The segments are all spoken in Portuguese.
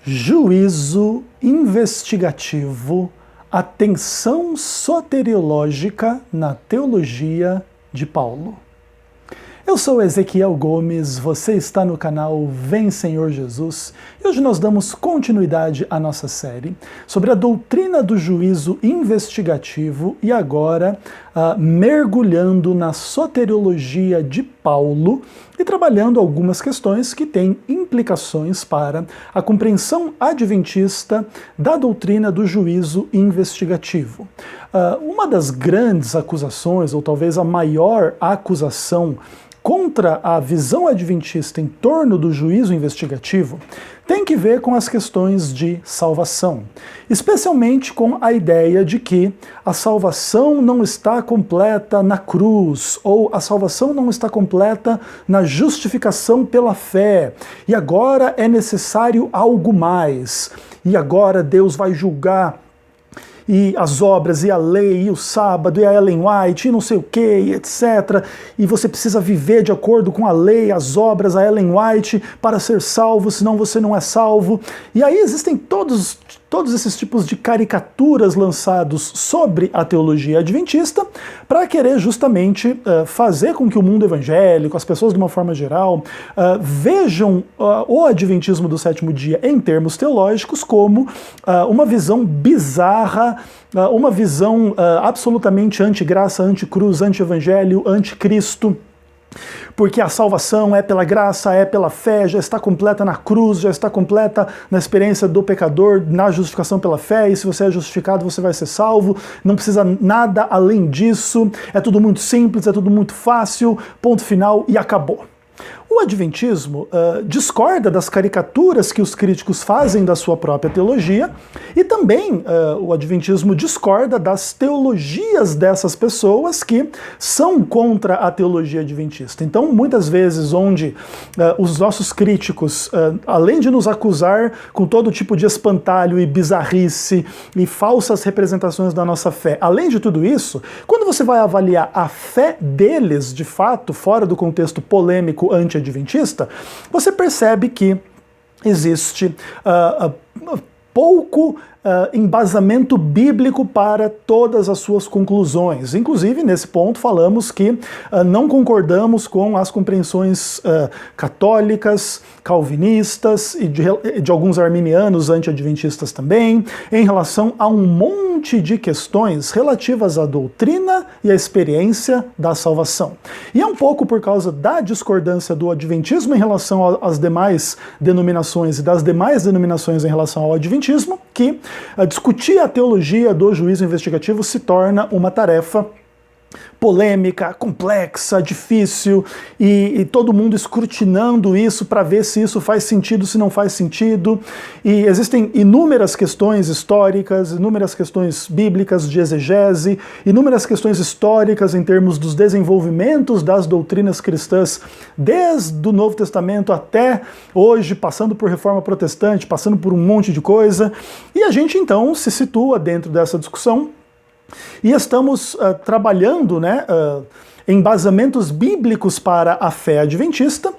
Juízo investigativo, atenção soteriológica na teologia de Paulo. Eu sou Ezequiel Gomes, você está no canal Vem Senhor Jesus e hoje nós damos continuidade à nossa série sobre a doutrina do juízo investigativo e agora mergulhando na soteriologia de Paulo e trabalhando algumas questões que têm implicações para a compreensão adventista da doutrina do juízo investigativo. Uma das grandes acusações, ou talvez a maior acusação contra a visão adventista em torno do juízo investigativo tem que ver com as questões de salvação, especialmente com a ideia de que a salvação não está completa na cruz, ou a salvação não está completa na justificação pela fé, e agora é necessário algo mais, e agora Deus vai julgar e as obras, e a lei, e o sábado, e a Ellen White, e não sei o que, etc. E você precisa viver de acordo com a lei, as obras, a Ellen White, para ser salvo, senão você não é salvo. E aí existem todos esses tipos de caricaturas lançados sobre a teologia adventista para querer justamente fazer com que o mundo evangélico, as pessoas de uma forma geral, vejam o adventismo do sétimo dia em termos teológicos como uma visão bizarra, uma visão absolutamente anti-graça, anti-cruz, anti-evangelho, anti-Cristo. Porque a salvação é pela graça, é pela fé, já está completa na cruz, já está completa na experiência do pecador, na justificação pela fé, e se você é justificado você vai ser salvo, não precisa nada além disso, é tudo muito simples, é tudo muito fácil, ponto final e acabou. O adventismo discorda das caricaturas que os críticos fazem da sua própria teologia e também o adventismo discorda das teologias dessas pessoas que são contra a teologia adventista. Então, muitas vezes, onde os nossos críticos, além de nos acusar com todo tipo de espantalho e bizarrice e falsas representações da nossa fé, além de tudo isso, quando você vai avaliar a fé deles, de fato, fora do contexto polêmico anti-adventista, você percebe que existe pouco embasamento bíblico para todas as suas conclusões. Inclusive, nesse ponto, falamos que não concordamos com as compreensões católicas, calvinistas e de alguns arminianos anti-adventistas também, em relação a um monte de questões relativas à doutrina e à experiência da salvação. E é um pouco por causa da discordância do adventismo em relação às demais denominações e das demais denominações em relação ao adventismo que discutir a teologia do juízo investigativo se torna uma tarefa polêmica, complexa, difícil, e todo mundo escrutinando isso para ver se isso faz sentido, se não faz sentido. E existem inúmeras questões históricas, inúmeras questões bíblicas de exegese, inúmeras questões históricas em termos dos desenvolvimentos das doutrinas cristãs, desde o Novo Testamento até hoje, passando por Reforma Protestante, passando por um monte de coisa. E a gente então se situa dentro dessa discussão e estamos trabalhando embasamentos bíblicos para a fé adventista,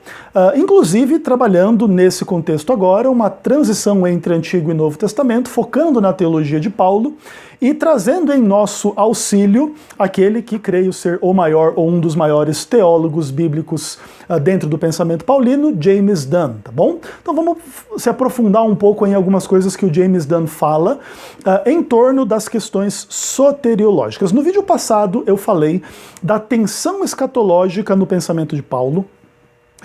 inclusive trabalhando nesse contexto agora uma transição entre Antigo e Novo Testamento, focando na teologia de Paulo e trazendo em nosso auxílio aquele que creio ser o maior ou um dos maiores teólogos bíblicos dentro do pensamento paulino, James Dunn, tá bom? Então vamos se aprofundar um pouco em algumas coisas que o James Dunn fala em torno das questões soteriológicas. No vídeo passado eu falei da tensão escatológica no pensamento de Paulo,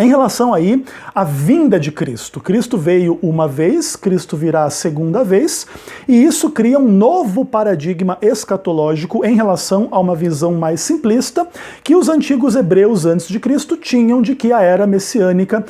em relação aí à vinda de Cristo. Cristo veio uma vez, Cristo virá a segunda vez, e isso cria um novo paradigma escatológico em relação a uma visão mais simplista que os antigos hebreus antes de Cristo tinham de que a era messiânica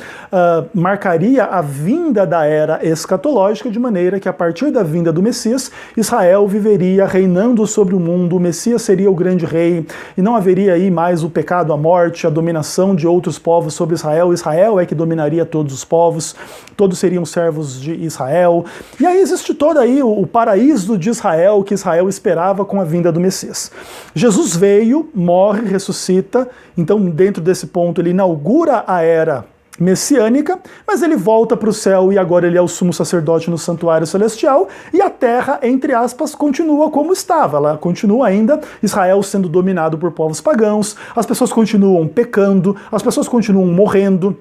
marcaria a vinda da era escatológica, de maneira que a partir da vinda do Messias, Israel viveria reinando sobre o mundo, o Messias seria o grande rei, e não haveria aí mais o pecado, a morte, a dominação de outros povos sobre Israel. Israel é que dominaria todos os povos, todos seriam servos de Israel. E aí existe todo aí o paraíso de Israel que Israel esperava com a vinda do Messias. Jesus veio, morre, ressuscita, então dentro desse ponto ele inaugura a era messiânica, mas ele volta para o céu e agora ele é o sumo sacerdote no santuário celestial, e a terra, entre aspas, continua como estava. Ela continua ainda, Israel sendo dominado por povos pagãos, as pessoas continuam pecando, as pessoas continuam morrendo.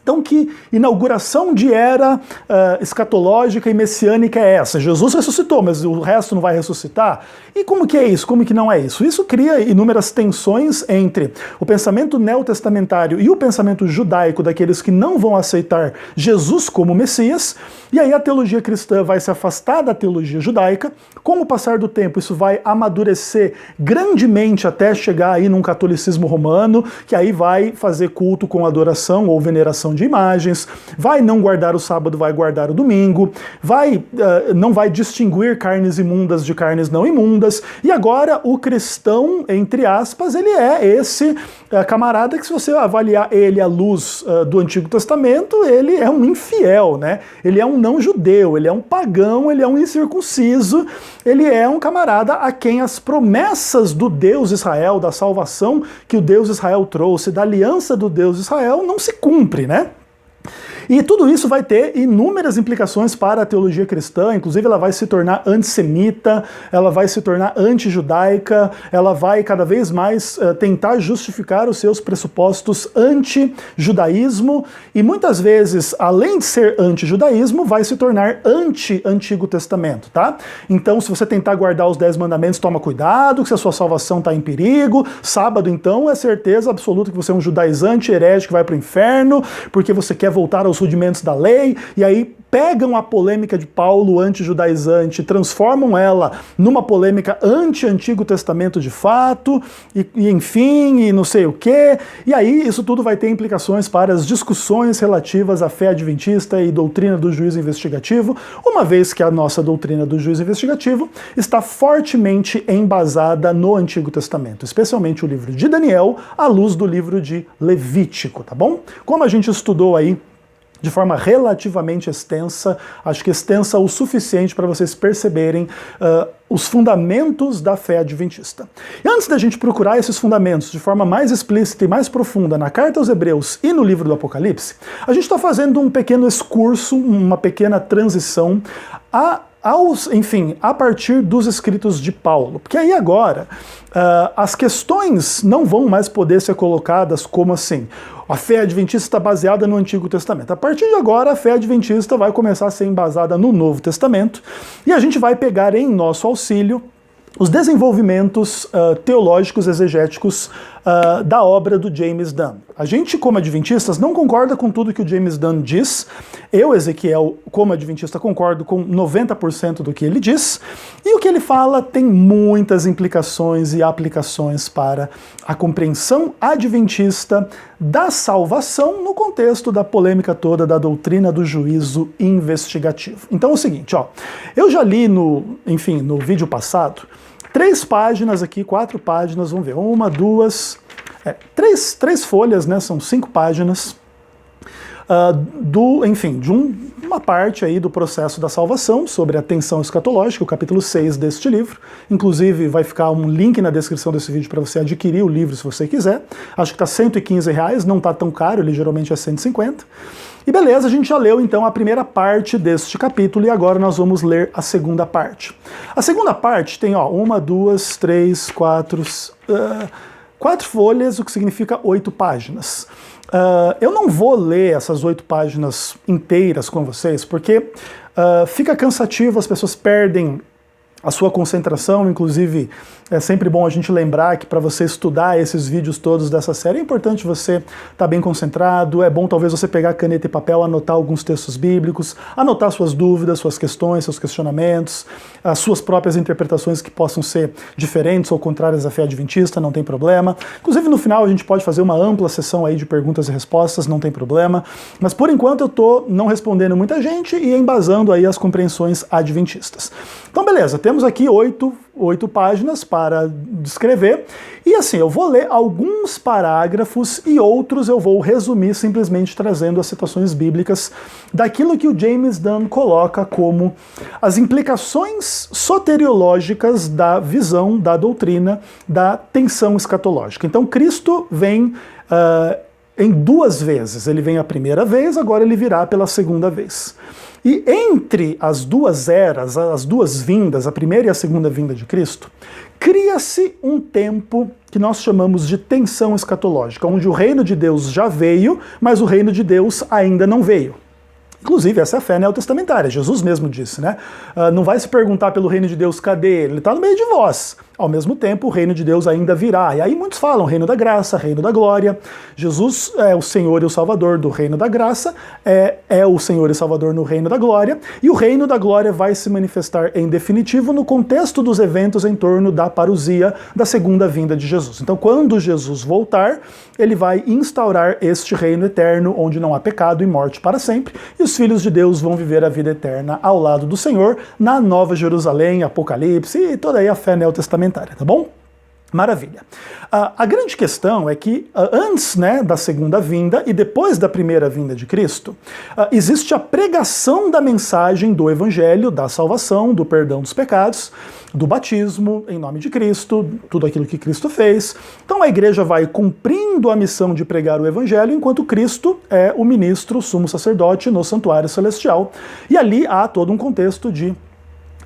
Então, que inauguração de era escatológica e messiânica é essa? Jesus ressuscitou, mas o resto não vai ressuscitar? E como que é isso? Como que não é isso? Isso cria inúmeras tensões entre o pensamento neotestamentário e o pensamento judaico daqueles que não vão aceitar Jesus como Messias, e aí a teologia cristã vai se afastar da teologia judaica. Com o passar do tempo, isso vai amadurecer grandemente até chegar aí num catolicismo romano, que aí vai fazer culto com adoração ou veneração de imagens, vai não guardar o sábado, vai guardar o domingo, não vai distinguir carnes imundas de carnes não imundas, e agora o cristão, entre aspas, ele é esse camarada que, se você avaliar ele à luz do Antigo Testamento, ele é um infiel, né? Ele é um não-judeu, ele é um pagão, ele é um incircunciso, ele é um camarada a quem as promessas do Deus Israel, da salvação que o Deus Israel trouxe, da aliança do Deus Israel, não se cumpre, né? E tudo isso vai ter inúmeras implicações para a teologia cristã, inclusive ela vai se tornar antissemita, ela vai se tornar antijudaica, ela vai cada vez mais tentar justificar os seus pressupostos anti-judaísmo, e muitas vezes, além de ser anti-judaísmo, vai se tornar anti-Antigo Testamento, tá? Então, se você tentar guardar os 10 mandamentos, toma cuidado, que se a sua salvação está em perigo. Sábado, então, é certeza absoluta que você é um judaizante, herege, que vai para o inferno, porque você quer voltar aos rudimentos da lei, e aí pegam a polêmica de Paulo anti-judaizante, transformam ela numa polêmica anti-Antigo Testamento de fato, e enfim, e não sei o quê, e aí isso tudo vai ter implicações para as discussões relativas à fé adventista e doutrina do juízo investigativo, uma vez que a nossa doutrina do juízo investigativo está fortemente embasada no Antigo Testamento, especialmente o livro de Daniel, à luz do livro de Levítico, tá bom? Como a gente estudou aí de forma relativamente extensa, acho que extensa o suficiente para vocês perceberem os fundamentos da fé adventista. E antes da gente procurar esses fundamentos de forma mais explícita e mais profunda na Carta aos Hebreus e no livro do Apocalipse, a gente está fazendo um pequeno excurso, uma pequena transição a partir dos escritos de Paulo. Porque aí agora, as questões não vão mais poder ser colocadas como assim: a fé adventista está baseada no Antigo Testamento. A partir de agora, a fé adventista vai começar a ser embasada no Novo Testamento, e a gente vai pegar em nosso auxílio os desenvolvimentos teológicos exegéticos da obra do James Dunn. A gente, como adventistas, não concorda com tudo que o James Dunn diz. Eu, Ezequiel, como adventista, concordo com 90% do que ele diz. E o que ele fala tem muitas implicações e aplicações para a compreensão adventista da salvação no contexto da polêmica toda da doutrina do juízo investigativo. Então é o seguinte, eu já li no vídeo passado 3 páginas aqui, 4 páginas, vamos ver, 1, 2, 3 folhas, né, são 5 páginas, de uma parte aí do processo da salvação, sobre a tensão escatológica, o capítulo 6 deste livro. Inclusive vai ficar um link na descrição desse vídeo para você adquirir o livro se você quiser. Acho que está R$115, não está tão caro, ele geralmente é 150. E beleza, a gente já leu então a primeira parte deste capítulo, e agora nós vamos ler a segunda parte. A segunda parte tem 1, 2, 3, 4 folhas, o que significa 8 páginas. Eu não vou ler essas 8 páginas inteiras com vocês, porque fica cansativo, as pessoas perdem a sua concentração. Inclusive, é sempre bom a gente lembrar que para você estudar esses vídeos todos dessa série, é importante você estar bem concentrado, é bom talvez você pegar caneta e papel, anotar alguns textos bíblicos, anotar suas dúvidas, suas questões, seus questionamentos, as suas próprias interpretações que possam ser diferentes ou contrárias à fé adventista, não tem problema. Inclusive, no final a gente pode fazer uma ampla sessão aí de perguntas e respostas, não tem problema. Mas por enquanto eu tô não respondendo muita gente e embasando aí as compreensões adventistas. Então beleza, temos aqui 8 páginas para descrever, e assim, eu vou ler alguns parágrafos e outros eu vou resumir simplesmente trazendo as citações bíblicas daquilo que o James Dunn coloca como as implicações soteriológicas da visão, da doutrina, da tensão escatológica. Então Cristo vem em duas vezes. Ele vem a primeira vez, agora ele virá pela segunda vez. E entre as duas eras, as duas vindas, a primeira e a segunda vinda de Cristo, cria-se um tempo que nós chamamos de tensão escatológica, onde o reino de Deus já veio, mas o reino de Deus ainda não veio. Inclusive, essa é a fé neotestamentária. Jesus mesmo disse, né? Não vai se perguntar pelo reino de Deus, cadê ele? Ele está no meio de vós. Ao mesmo tempo, o reino de Deus ainda virá. E aí muitos falam, reino da graça, reino da glória. Jesus é o Senhor e o Salvador do reino da graça, é o Senhor e Salvador no reino da glória, e o reino da glória vai se manifestar em definitivo no contexto dos eventos em torno da parousia, da segunda vinda de Jesus. Então, quando Jesus voltar, ele vai instaurar este reino eterno, onde não há pecado e morte para sempre, e os filhos de Deus vão viver a vida eterna ao lado do Senhor, na Nova Jerusalém, Apocalipse e toda aí a fé neotestamentária. Tá bom? Maravilha. A grande questão é que antes, né, da segunda vinda e depois da primeira vinda de Cristo, existe a pregação da mensagem do Evangelho, da salvação, do perdão dos pecados, do batismo em nome de Cristo, tudo aquilo que Cristo fez. Então a igreja vai cumprindo a missão de pregar o Evangelho, enquanto Cristo é o ministro, o sumo sacerdote no santuário celestial. E ali há todo um contexto de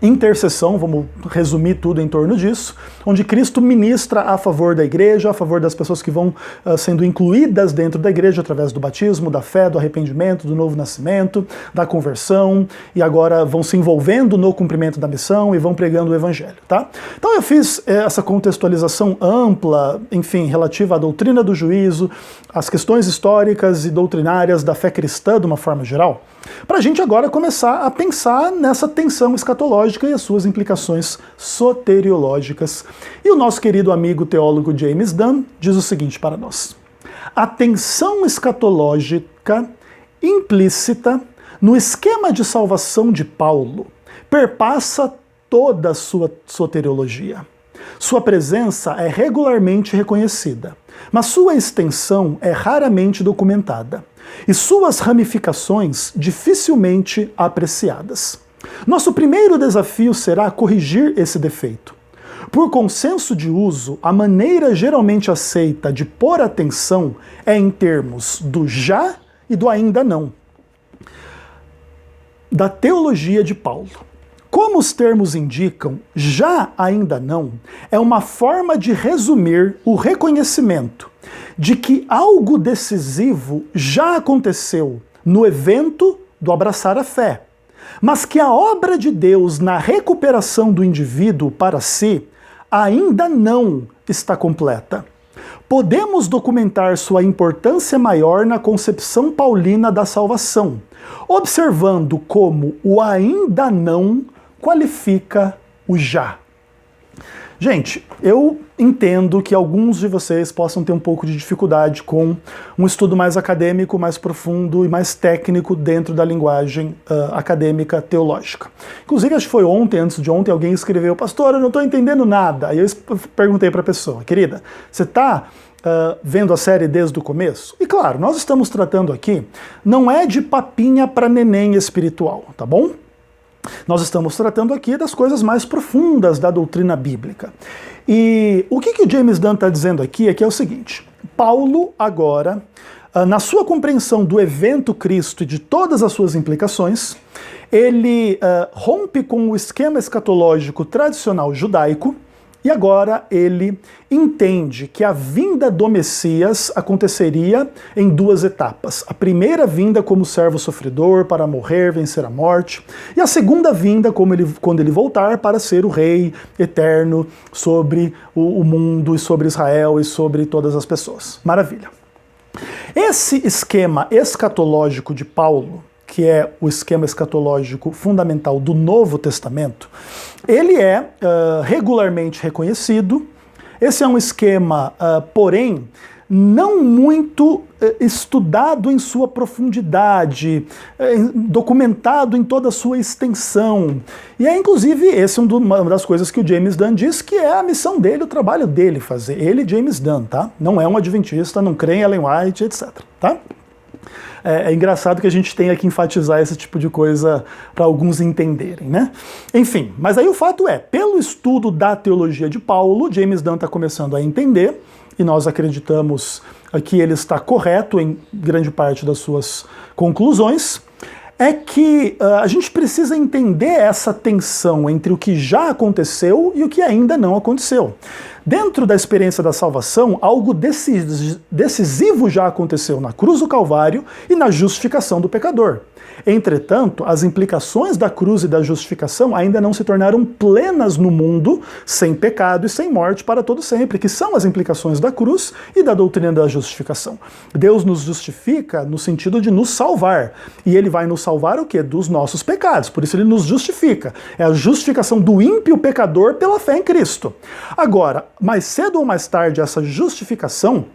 intercessão, vamos resumir tudo em torno disso, onde Cristo ministra a favor da igreja, a favor das pessoas que vão sendo incluídas dentro da igreja através do batismo, da fé, do arrependimento, do novo nascimento, da conversão, e agora vão se envolvendo no cumprimento da missão e vão pregando o evangelho, tá? Então eu fiz essa contextualização ampla, enfim, relativa à doutrina do juízo, às questões históricas e doutrinárias da fé cristã de uma forma geral, para a gente agora começar a pensar nessa tensão escatológica e as suas implicações soteriológicas. E o nosso querido amigo teólogo James Dunn diz o seguinte para nós: a tensão escatológica implícita no esquema de salvação de Paulo perpassa toda a sua soteriologia. Sua presença é regularmente reconhecida, mas sua extensão é raramente documentada, e suas ramificações dificilmente apreciadas. Nosso primeiro desafio será corrigir esse defeito. Por consenso de uso, a maneira geralmente aceita de pôr atenção é em termos do já e do ainda não, da teologia de Paulo. Como os termos indicam, já ainda não é uma forma de resumir o reconhecimento de que algo decisivo já aconteceu no evento do abraçar a fé, mas que a obra de Deus na recuperação do indivíduo para si ainda não está completa. Podemos documentar sua importância maior na concepção paulina da salvação, observando como o ainda não qualifica o já. Gente, eu entendo que alguns de vocês possam ter um pouco de dificuldade com um estudo mais acadêmico, mais profundo e mais técnico dentro da linguagem acadêmica teológica. Inclusive, acho que foi ontem, antes de ontem, alguém escreveu: pastor, eu não estou entendendo nada. Aí eu perguntei para a pessoa: querida, você está vendo a série desde o começo? E claro, nós estamos tratando aqui, não é de papinha para neném espiritual, tá bom? Nós estamos tratando aqui das coisas mais profundas da doutrina bíblica. E o que o James Dunn está dizendo aqui é que é o seguinte: Paulo agora, na sua compreensão do evento Cristo e de todas as suas implicações, ele rompe com o esquema escatológico tradicional judaico, e agora ele entende que a vinda do Messias aconteceria em duas etapas. A primeira vinda como servo sofredor para morrer, vencer a morte, e a segunda vinda quando ele voltar para ser o rei eterno sobre o mundo e sobre Israel e sobre todas as pessoas. Maravilha. Esse esquema escatológico de Paulo, que é o esquema escatológico fundamental do Novo Testamento, ele é regularmente reconhecido. Esse é um esquema, porém, não muito estudado em sua profundidade, documentado em toda a sua extensão. E é, inclusive, essa é uma das coisas que o James Dunn diz que é a missão dele, o trabalho dele fazer. Ele, James Dunn, tá? Não é um adventista, não crê em Ellen White, etc. Tá? é engraçado que a gente tenha que enfatizar esse tipo de coisa para alguns entenderem, né? Enfim, mas aí o fato é, pelo estudo da teologia de Paulo, James Dunn está começando a entender, e nós acreditamos que ele está correto em grande parte das suas conclusões, é que a gente precisa entender essa tensão entre o que já aconteceu e o que ainda não aconteceu. Dentro da experiência da salvação, algo decisivo já aconteceu na cruz do Calvário e na justificação do pecador. Entretanto, as implicações da cruz e da justificação ainda não se tornaram plenas no mundo, sem pecado e sem morte para todo sempre, que são as implicações da cruz e da doutrina da justificação. Deus nos justifica no sentido de nos salvar, e ele vai nos salvar o quê? Dos nossos pecados, por isso ele nos justifica. É a justificação do ímpio pecador pela fé em Cristo. Agora, mais cedo ou mais tarde, essa justificação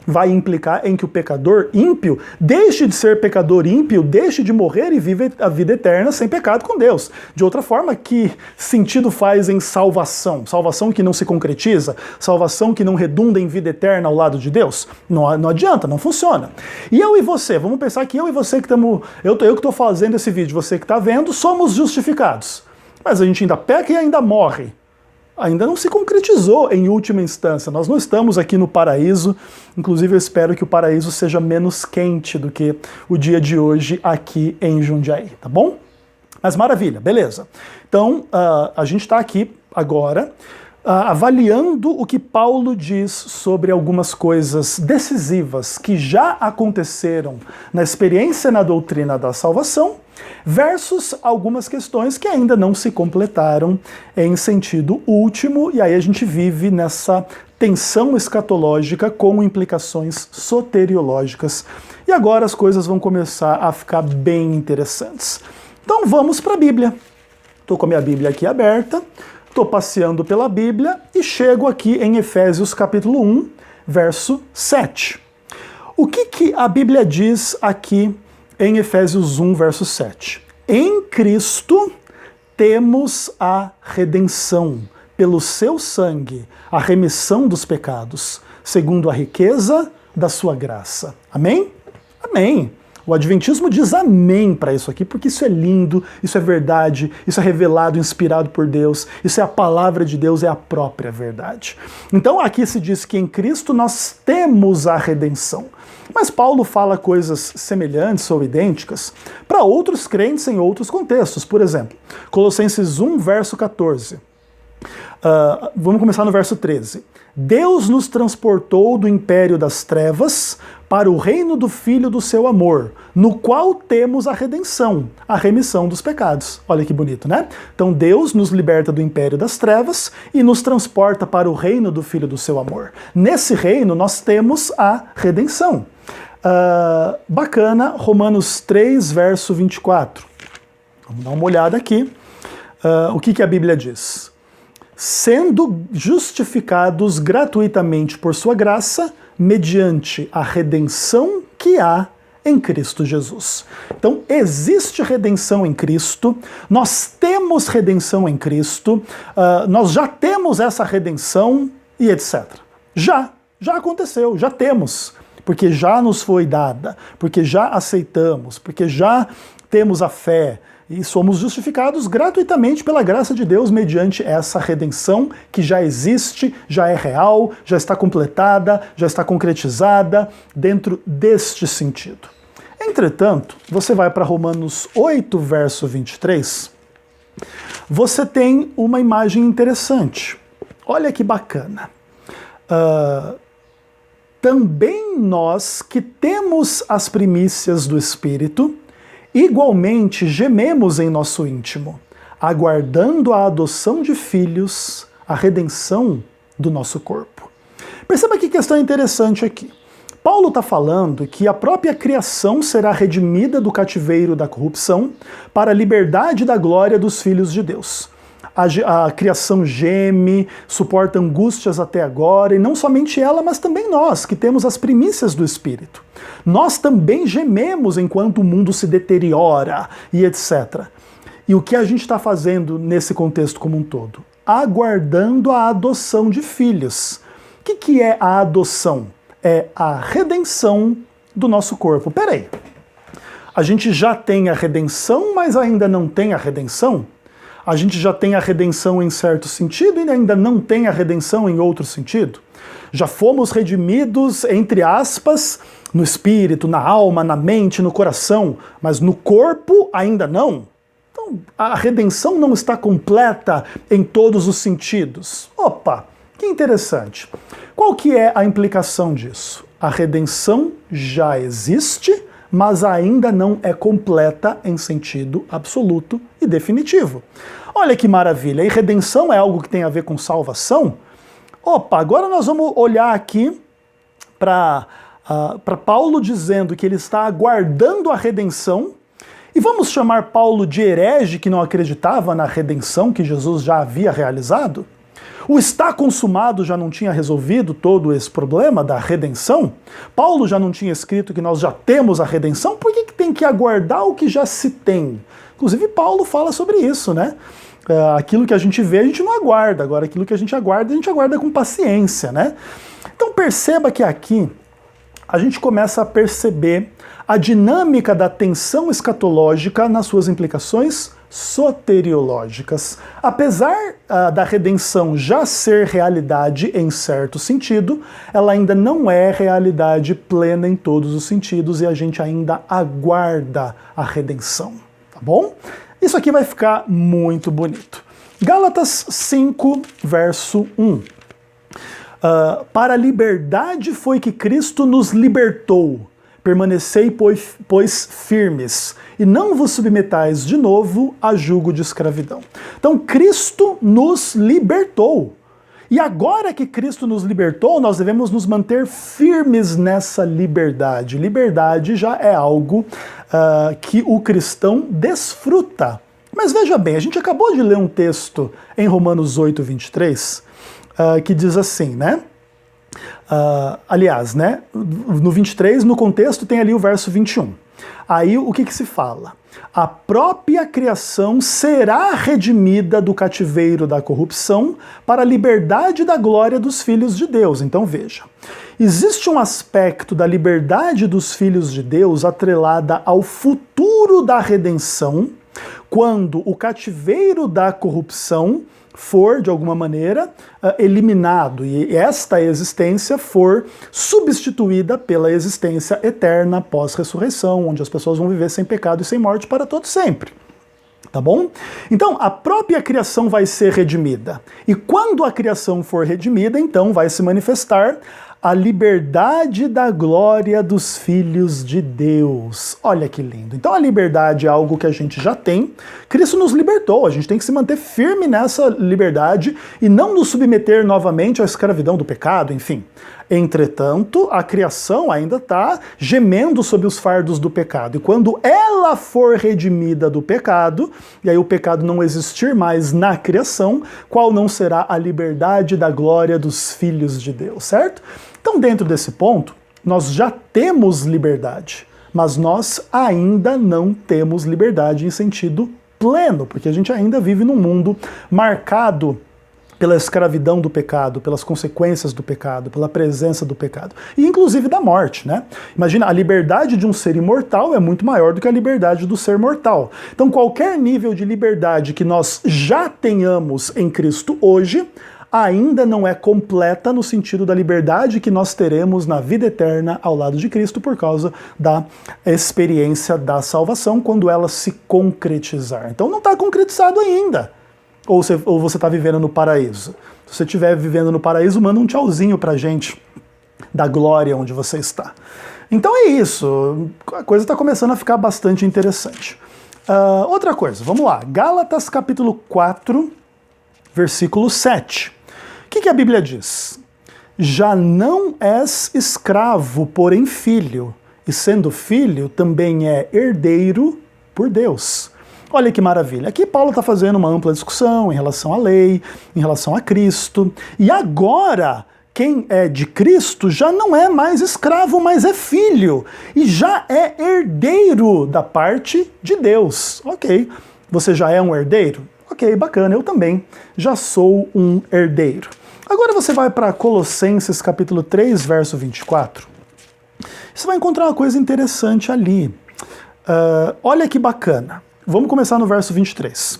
vai implicar em que o pecador ímpio deixe de ser pecador ímpio, deixe de morrer e vive a vida eterna sem pecado com Deus. De outra forma, que sentido faz em salvação? Salvação que não se concretiza? Salvação que não redunda em vida eterna ao lado de Deus? Não adianta, não funciona. E eu e você, vamos pensar que eu e você que estamos... Eu que estou fazendo esse vídeo, você que está vendo, somos justificados. Mas a gente ainda peca e ainda morre. Ainda não se concretizou em última instância. Nós não estamos aqui no paraíso, inclusive eu espero que o paraíso seja menos quente do que o dia de hoje aqui em Jundiaí, tá bom? Mas maravilha, beleza. Então, a gente está aqui agora avaliando o que Paulo diz sobre algumas coisas decisivas que já aconteceram na experiência na doutrina da salvação, versus algumas questões que ainda não se completaram em sentido último, e aí a gente vive nessa tensão escatológica com implicações soteriológicas. E agora as coisas vão começar a ficar bem interessantes. Então vamos para a Bíblia. Estou com a minha Bíblia aqui aberta, estou passeando pela Bíblia e chego aqui em Efésios capítulo 1, verso 7. O que a Bíblia diz aqui em Efésios 1, verso 7? Em Cristo temos a redenção, pelo seu sangue, a remissão dos pecados, segundo a riqueza da sua graça. Amém? Amém. O Adventismo diz amém para isso aqui, porque isso é lindo, isso é verdade, isso é revelado, inspirado por Deus, isso é a palavra de Deus, é a própria verdade. Então aqui se diz que em Cristo nós temos a redenção. Mas Paulo fala coisas semelhantes ou idênticas para outros crentes em outros contextos. Por exemplo, Colossenses 1, verso 14. Vamos começar no verso 13. Deus nos transportou do império das trevas para o reino do Filho do seu amor, no qual temos a redenção, a remissão dos pecados. Olha que bonito, né? Então Deus nos liberta do império das trevas e nos transporta para o reino do Filho do seu amor. Nesse reino nós temos a redenção. Bacana, Romanos 3, verso 24. Vamos dar uma olhada aqui. O que a Bíblia diz? Sendo justificados gratuitamente por sua graça, mediante a redenção que há em Cristo Jesus. Então, existe redenção em Cristo, nós temos redenção em Cristo, nós já temos essa redenção e etc. Já aconteceu, já temos, porque já nos foi dada, porque já aceitamos, porque já temos a fé, e somos justificados gratuitamente pela graça de Deus mediante essa redenção que já existe, já é real, já está completada, já está concretizada dentro deste sentido. Entretanto, você vai para Romanos 8, verso 23, você tem uma imagem interessante. Olha que bacana. Também nós que temos as primícias do Espírito, igualmente gememos em nosso íntimo, aguardando a adoção de filhos, a redenção do nosso corpo. Perceba que questão interessante aqui. Paulo está falando que a própria criação será redimida do cativeiro da corrupção para a liberdade da glória dos filhos de Deus. A criação geme, suporta angústias até agora, e não somente ela, mas também nós, que temos as primícias do Espírito. Nós também gememos enquanto o mundo se deteriora e etc. E o que a gente está fazendo nesse contexto como um todo? Aguardando a adoção de filhos. O que é a adoção? É a redenção do nosso corpo. Peraí, A gente já tem a redenção, mas ainda não tem a redenção? A gente já tem a redenção em certo sentido e ainda não tem a redenção em outro sentido? Já fomos redimidos, entre aspas, no espírito, na alma, na mente, no coração, mas no corpo ainda não? Então, a redenção não está completa em todos os sentidos. Opa, que interessante. Qual que é a implicação disso? A redenção já existe, mas ainda não é completa em sentido absoluto e definitivo. Olha que maravilha, e redenção é algo que tem a ver com salvação? Opa, agora nós vamos olhar aqui para Paulo dizendo que ele está aguardando a redenção, e vamos chamar Paulo de herege que não acreditava na redenção que Jesus já havia realizado? O está consumado já não tinha resolvido todo esse problema da redenção? Paulo já não tinha escrito que nós já temos a redenção? Por que tem que aguardar o que já se tem? Inclusive Paulo fala sobre isso, né? Aquilo que a gente vê a gente não aguarda, agora aquilo que a gente aguarda com paciência, né? Então perceba que aqui a gente começa a perceber a dinâmica da tensão escatológica nas suas implicações soteriológicas. Apesar da redenção já ser realidade em certo sentido, ela ainda não é realidade plena em todos os sentidos e a gente ainda aguarda a redenção, tá bom? Isso aqui vai ficar muito bonito. Gálatas 5, verso 1. Para a liberdade foi que Cristo nos libertou. Permanecei, pois, firmes, e não vos submetais de novo a jugo de escravidão. Então, Cristo nos libertou. E agora que Cristo nos libertou, nós devemos nos manter firmes nessa liberdade. Liberdade já é algo que o cristão desfruta. Mas veja bem, a gente acabou de ler um texto em Romanos 8, 23, que diz assim, né? Aliás, né, no 23, no contexto, tem ali o verso 21. Aí o que se fala? A própria criação será redimida do cativeiro da corrupção para a liberdade da glória dos filhos de Deus. Então veja, existe um aspecto da liberdade dos filhos de Deus atrelada ao futuro da redenção, quando o cativeiro da corrupção for, de alguma maneira, eliminado e esta existência for substituída pela existência eterna pós-ressurreição, onde as pessoas vão viver sem pecado e sem morte para todo sempre. Tá bom? Então, a própria criação vai ser redimida. E quando a criação for redimida, então vai se manifestar a liberdade da glória dos filhos de Deus. Olha que lindo. Então a liberdade é algo que a gente já tem. Cristo nos libertou, a gente tem que se manter firme nessa liberdade e não nos submeter novamente à escravidão do pecado, enfim. Entretanto, a criação ainda está gemendo sob os fardos do pecado. E quando ela for redimida do pecado, e aí o pecado não existir mais na criação, qual não será a liberdade da glória dos filhos de Deus, certo? Então, dentro desse ponto, nós já temos liberdade, mas nós ainda não temos liberdade em sentido pleno, porque a gente ainda vive num mundo marcado pela escravidão do pecado, pelas consequências do pecado, pela presença do pecado, e inclusive da morte, né? Imagina, a liberdade de um ser imortal é muito maior do que a liberdade do ser mortal. Então, qualquer nível de liberdade que nós já tenhamos em Cristo hoje, ainda não é completa no sentido da liberdade que nós teremos na vida eterna ao lado de Cristo por causa da experiência da salvação, quando ela se concretizar. Então não está concretizado ainda. Ou você está vivendo no paraíso. Se você estiver vivendo no paraíso, manda um tchauzinho pra gente da glória onde você está. Então é isso. A coisa está começando a ficar bastante interessante. Outra coisa, vamos lá. Gálatas capítulo 4, versículo 7. O que a Bíblia diz? Já não és escravo, porém filho, e sendo filho, também é herdeiro por Deus. Olha que maravilha. Aqui Paulo está fazendo uma ampla discussão em relação à lei, em relação a Cristo. E agora, quem é de Cristo já não é mais escravo, mas é filho. E já é herdeiro da parte de Deus. Ok. Você já é um herdeiro? Ok, bacana. Eu também já sou um herdeiro. Agora você vai para Colossenses capítulo 3, verso 24. Você vai encontrar uma coisa interessante ali. Olha que bacana. Vamos começar no verso 23.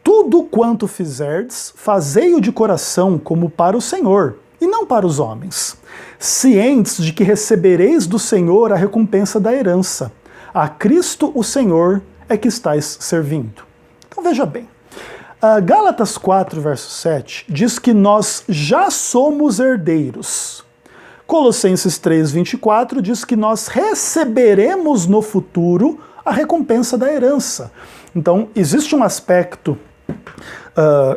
Tudo quanto fizerdes, fazei-o de coração como para o Senhor, e não para os homens, cientes de que recebereis do Senhor a recompensa da herança. A Cristo o Senhor é que estáis servindo. Então veja bem, Gálatas 4, verso 7, diz que nós já somos herdeiros. Colossenses 3, 24 diz que nós receberemos no futuro a recompensa da herança. Então, existe um aspecto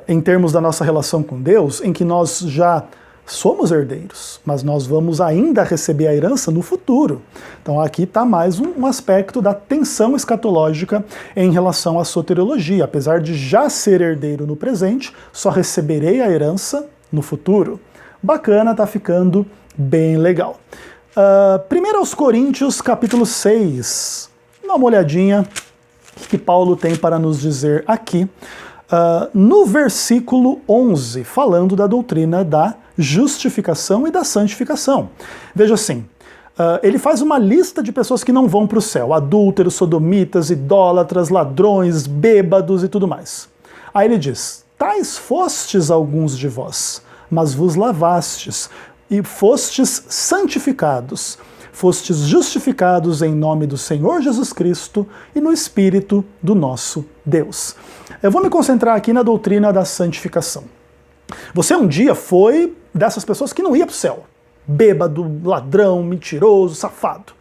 em termos da nossa relação com Deus, em que nós já somos herdeiros, mas nós vamos ainda receber a herança no futuro. Então aqui está mais um aspecto da tensão escatológica em relação à soteriologia. Apesar de já ser herdeiro no presente, só receberei a herança no futuro. Bacana, tá ficando bem legal. 1 aos Coríntios, capítulo 6. Dá uma olhadinha o que Paulo tem para nos dizer aqui. No versículo 11, falando da doutrina da justificação e da santificação. Veja assim, ele faz uma lista de pessoas que não vão para o céu: adúlteros, sodomitas, idólatras, ladrões, bêbados e tudo mais. Aí ele diz: tais fostes alguns de vós, mas vos lavastes, e fostes santificados, fostes justificados em nome do Senhor Jesus Cristo e no Espírito do nosso Deus. Eu vou me concentrar aqui na doutrina da santificação. Você um dia foi dessas pessoas que não ia para o céu. Bêbado, ladrão, mentiroso, safado.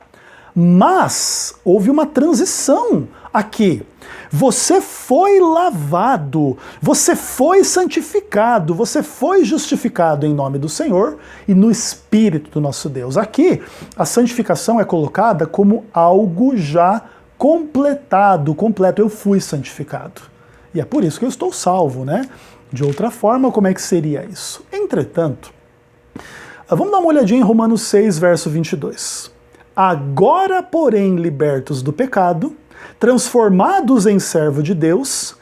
Mas houve uma transição aqui. Você foi lavado, você foi santificado, você foi justificado em nome do Senhor e no Espírito do nosso Deus. Aqui, a santificação é colocada como algo já completado, completo. Eu fui santificado. E é por isso que eu estou salvo, né? De outra forma, como é que seria isso? Entretanto, vamos dar uma olhadinha em Romanos 6, verso 22. Agora, porém, libertos do pecado, transformados em servo de Deus,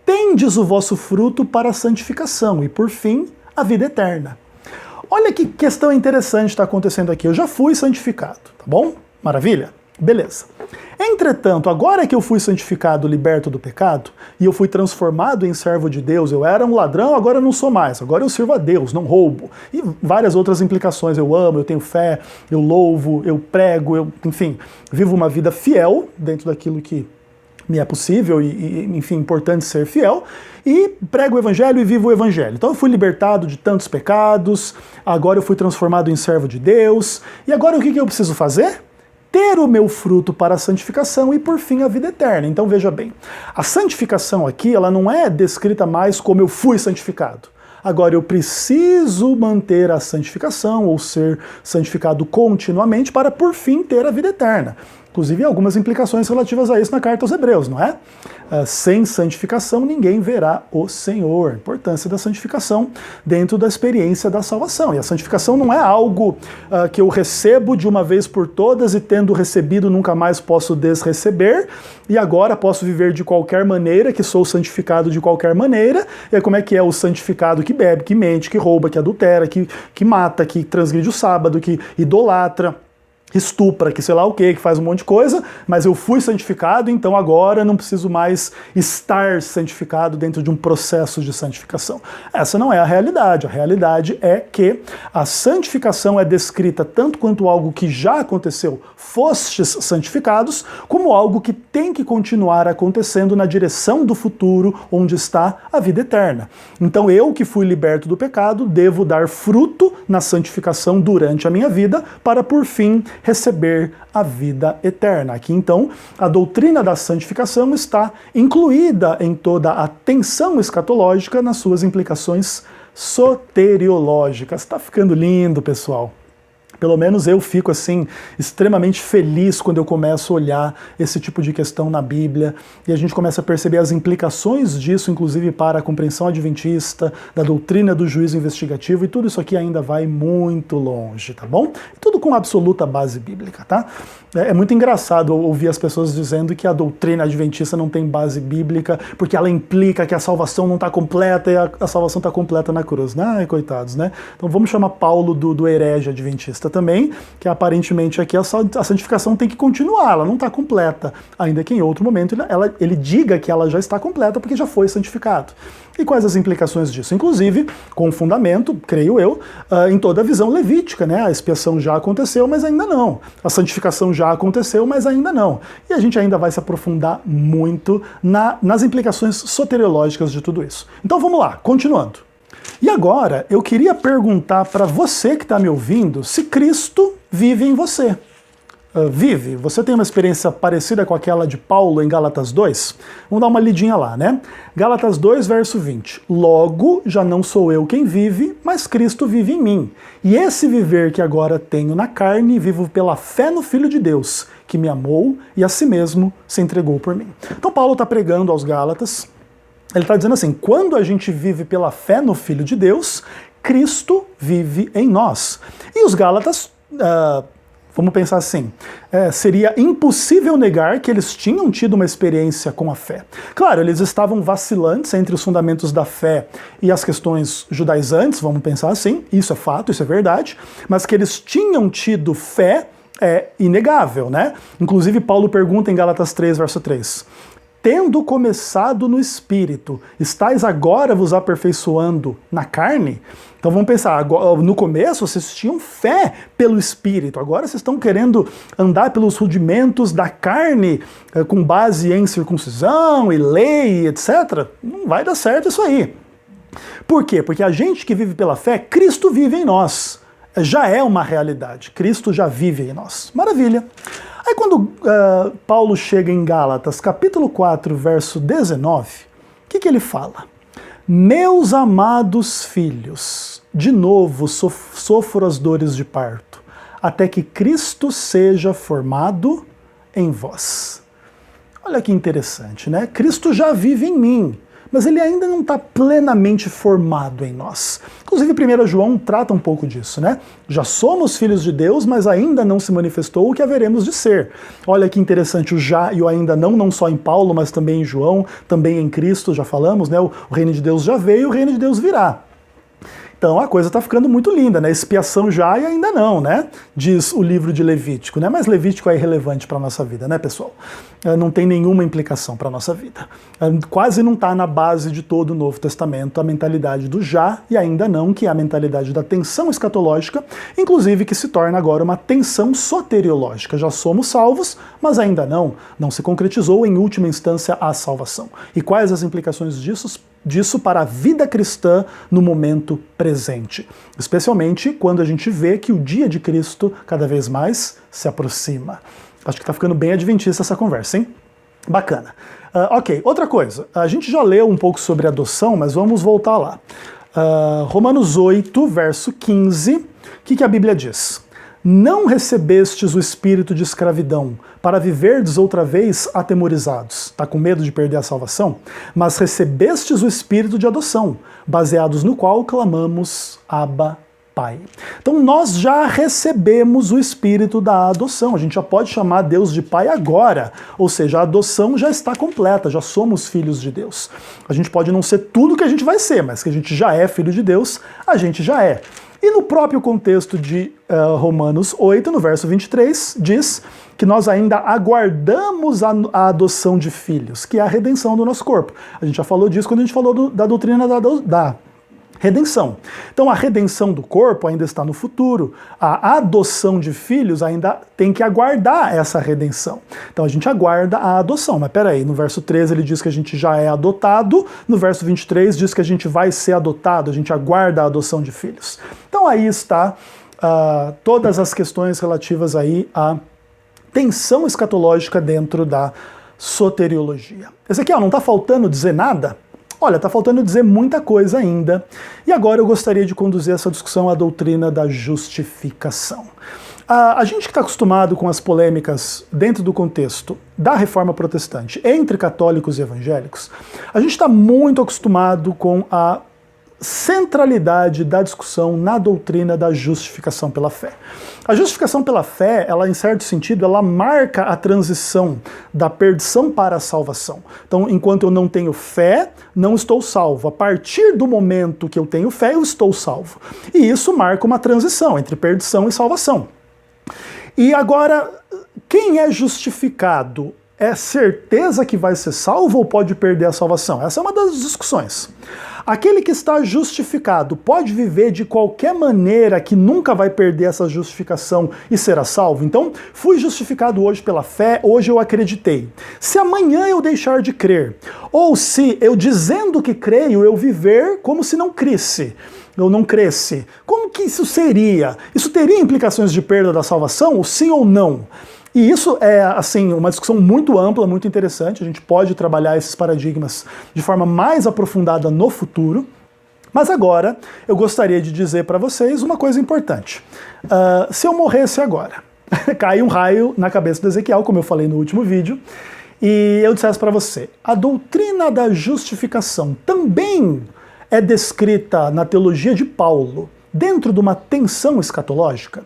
tendes o vosso fruto para a santificação e, por fim, a vida eterna. Olha que questão interessante está acontecendo aqui. Eu já fui santificado, tá bom? Maravilha? Beleza. Entretanto, agora que eu fui santificado, liberto do pecado, e eu fui transformado em servo de Deus, eu era um ladrão, agora eu não sou mais, agora eu sirvo a Deus, não roubo. E várias outras implicações, eu amo, eu tenho fé, eu louvo, eu prego, enfim, vivo uma vida fiel dentro daquilo que me é possível e, enfim, importante ser fiel, e prego o evangelho e vivo o evangelho. Então eu fui libertado de tantos pecados, agora eu fui transformado em servo de Deus, e agora o que eu preciso fazer? Ter o meu fruto para a santificação e, por fim, a vida eterna. Então veja bem, a santificação aqui, ela não é descrita mais como eu fui santificado. Agora eu preciso manter a santificação ou ser santificado continuamente para, por fim, ter a vida eterna. Inclusive, algumas implicações relativas a isso na carta aos Hebreus, não é? Sem santificação, ninguém verá o Senhor. A importância da santificação dentro da experiência da salvação. E a santificação não é algo que eu recebo de uma vez por todas e, tendo recebido, nunca mais posso desreceber, e agora posso viver de qualquer maneira, que sou santificado de qualquer maneira. E aí, como é que é o santificado que bebe, que mente, que rouba, que adultera, que mata, que transgride o sábado, que idolatra, estupra, que sei lá o que faz um monte de coisa, mas eu fui santificado, então agora não preciso mais estar santificado dentro de um processo de santificação. Essa não é a realidade. A realidade é que a santificação é descrita tanto quanto algo que já aconteceu, fostes santificados, como algo que tem que continuar acontecendo na direção do futuro, onde está a vida eterna. Então eu, que fui liberto do pecado, devo dar fruto na santificação durante a minha vida, para por fim receber a vida eterna. Aqui, então, a doutrina da santificação está incluída em toda a tensão escatológica nas suas implicações soteriológicas. Está ficando lindo, pessoal. Pelo menos eu fico assim extremamente feliz quando eu começo a olhar esse tipo de questão na Bíblia e a gente começa a perceber as implicações disso, inclusive para a compreensão adventista, da doutrina do juízo investigativo, e tudo isso aqui ainda vai muito longe, tá bom? Tudo com absoluta base bíblica, tá? É muito engraçado ouvir as pessoas dizendo que a doutrina adventista não tem base bíblica porque ela implica que a salvação não está completa e a salvação está completa na cruz. Ai, coitados, né? Então vamos chamar Paulo do herege adventista. calvinista também, que aparentemente aqui a santificação tem que continuar, ela não está completa, ainda que em outro momento ele diga que ela já está completa porque já foi santificado. E quais as implicações disso? Inclusive, com fundamento, creio eu, em toda a visão levítica, né? A expiação já aconteceu, mas ainda não. A santificação já aconteceu, mas ainda não. E a gente ainda vai se aprofundar muito nas implicações soteriológicas de tudo isso. Então vamos lá, continuando. E agora, eu queria perguntar para você que está me ouvindo se Cristo vive em você. Vive? Você tem uma experiência parecida com aquela de Paulo em Gálatas 2? Vamos dar uma lidinha lá, né? Gálatas 2, verso 20. Logo, já não sou eu quem vive, mas Cristo vive em mim. E esse viver que agora tenho na carne, vivo pela fé no Filho de Deus, que me amou e a si mesmo se entregou por mim. Então Paulo está pregando aos Gálatas, ele está dizendo assim, quando a gente vive pela fé no Filho de Deus, Cristo vive em nós. E os Gálatas... vamos pensar assim, seria impossível negar que eles tinham tido uma experiência com a fé. Claro, eles estavam vacilantes entre os fundamentos da fé e as questões judaizantes, vamos pensar assim, isso é fato, isso é verdade, mas que eles tinham tido fé é inegável, né? Inclusive Paulo pergunta em Gálatas 3, verso 3, tendo começado no Espírito, estáis agora vos aperfeiçoando na carne? Então vamos pensar, no começo vocês tinham fé pelo Espírito, agora vocês estão querendo andar pelos rudimentos da carne, com base em circuncisão e lei, etc. Não vai dar certo isso aí. Por quê? Porque a gente que vive pela fé, Cristo vive em nós. Já é uma realidade, Cristo já vive em nós. Maravilha. Aí quando Paulo chega em Gálatas, capítulo 4, verso 19, o que ele fala? Meus amados filhos, de novo sofro as dores de parto, até que Cristo seja formado em vós. Olha que interessante, né? Cristo já vive em mim, mas ele ainda não está plenamente formado em nós. Inclusive, 1 João trata um pouco disso, né? Já somos filhos de Deus, mas ainda não se manifestou o que haveremos de ser. Olha que interessante, o já e o ainda não só em Paulo, mas também em João, também em Cristo, já falamos, né? O reino de Deus já veio, o reino de Deus virá. Então a coisa está ficando muito linda, né? Expiação já e ainda não, né? Diz o livro de Levítico, né? Mas Levítico é irrelevante para a nossa vida, né, pessoal? Não tem nenhuma implicação para a nossa vida. Quase não está na base de todo o Novo Testamento a mentalidade do já e ainda não, que é a mentalidade da tensão escatológica, inclusive que se torna agora uma tensão soteriológica. Já somos salvos, mas ainda não se concretizou em última instância a salvação. E quais as implicações disso para a vida cristã no momento presente, especialmente quando a gente vê que o dia de Cristo cada vez mais se aproxima. Acho que está ficando bem adventista essa conversa, hein? Bacana. Ok, outra coisa, a gente já leu um pouco sobre adoção, mas vamos voltar lá. Romanos 8, verso 15, o que a Bíblia diz? Não recebestes o espírito de escravidão, para viverdes outra vez atemorizados. Está com medo de perder a salvação? Mas recebestes o espírito de adoção, baseados no qual clamamos Abba, Pai. Então nós já recebemos o espírito da adoção, a gente já pode chamar Deus de Pai agora, ou seja, a adoção já está completa, já somos filhos de Deus. A gente pode não ser tudo que a gente vai ser, mas que a gente já é filho de Deus, a gente já é. E no próprio contexto de Romanos 8, no verso 23, diz que nós ainda aguardamos a adoção de filhos, que é a redenção do nosso corpo. A gente já falou disso quando a gente falou da doutrina da redenção. Então a redenção do corpo ainda está no futuro. A adoção de filhos ainda tem que aguardar essa redenção. Então a gente aguarda a adoção. Mas peraí, no verso 13 ele diz que a gente já é adotado, no verso 23 diz que a gente vai ser adotado, a gente aguarda a adoção de filhos. Então aí está todas as questões relativas aí à tensão escatológica dentro da soteriologia. Ezequiel, não está faltando dizer nada? Olha, está faltando dizer muita coisa ainda. E agora eu gostaria de conduzir essa discussão à doutrina da justificação. A gente que está acostumado com as polêmicas dentro do contexto da Reforma Protestante entre católicos e evangélicos, a gente está muito acostumado com a centralidade da discussão na doutrina da justificação pela fé. A justificação pela fé, ela em certo sentido, ela marca a transição da perdição para a salvação. Então, enquanto eu não tenho fé, não estou salvo. A partir do momento que eu tenho fé, eu estou salvo. E isso marca uma transição entre perdição e salvação. E agora, quem é justificado é certeza que vai ser salvo ou pode perder a salvação? Essa é uma das discussões. Aquele que está justificado pode viver de qualquer maneira que nunca vai perder essa justificação e será salvo? Então, fui justificado hoje pela fé, hoje eu acreditei. Se amanhã eu deixar de crer, ou se eu dizendo que creio, eu viver como se não crisse, eu não cresce, como que isso seria? Isso teria implicações de perda da salvação, sim ou não? E isso é, assim, uma discussão muito ampla, muito interessante. A gente pode trabalhar esses paradigmas de forma mais aprofundada no futuro. Mas agora, eu gostaria de dizer para vocês uma coisa importante. Se eu morresse agora, cai um raio na cabeça do Ezequiel, como eu falei no último vídeo, e eu dissesse para você, a doutrina da justificação também é descrita na teologia de Paulo, dentro de uma tensão escatológica.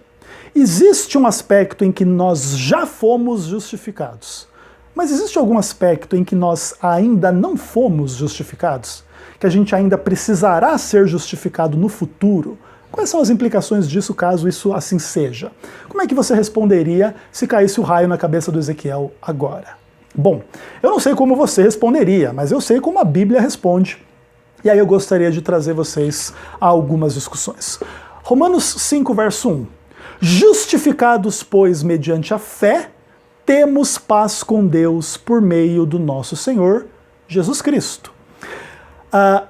Existe um aspecto em que nós já fomos justificados, mas existe algum aspecto em que nós ainda não fomos justificados? Que a gente ainda precisará ser justificado no futuro? Quais são as implicações disso caso isso assim seja? Como é que você responderia se caísse o raio na cabeça do Ezequiel agora? Bom, eu não sei como você responderia, mas eu sei como a Bíblia responde. E aí eu gostaria de trazer vocês a algumas discussões. Romanos 5, verso 1. Justificados, pois, mediante a fé, temos paz com Deus por meio do nosso Senhor Jesus Cristo.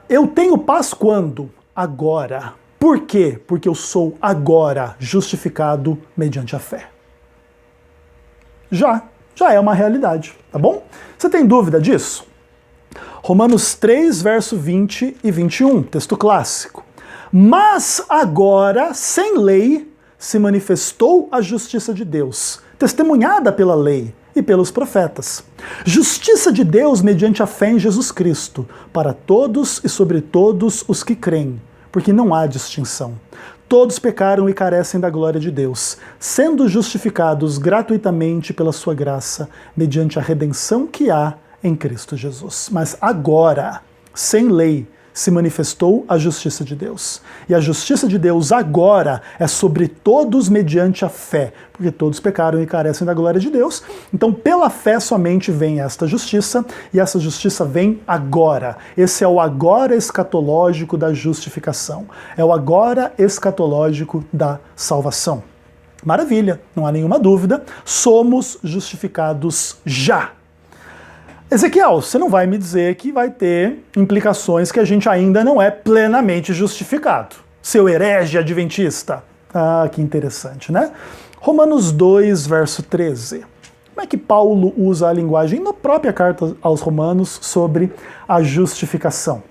Eu tenho paz quando? Agora. Por quê? Porque eu sou agora justificado mediante a fé. Já é uma realidade, tá bom? Você tem dúvida disso? Romanos 3, verso 20 e 21, texto clássico. Mas agora, sem lei, se manifestou a justiça de Deus, testemunhada pela lei e pelos profetas. Justiça de Deus mediante a fé em Jesus Cristo, para todos e sobre todos os que creem, porque não há distinção. Todos pecaram e carecem da glória de Deus, sendo justificados gratuitamente pela sua graça, mediante a redenção que há em Cristo Jesus. Mas agora, sem lei, se manifestou a justiça de Deus. E a justiça de Deus agora é sobre todos mediante a fé, porque todos pecaram e carecem da glória de Deus. Então, pela fé somente vem esta justiça, e essa justiça vem agora. Esse é o agora escatológico da justificação. É o agora escatológico da salvação. Maravilha, não há nenhuma dúvida, somos justificados já. Ezequiel, você não vai me dizer que vai ter implicações que a gente ainda não é plenamente justificado. Seu herege adventista. Ah, que interessante, né? Romanos 2, verso 13. Como é que Paulo usa a linguagem na própria carta aos Romanos sobre a justificação?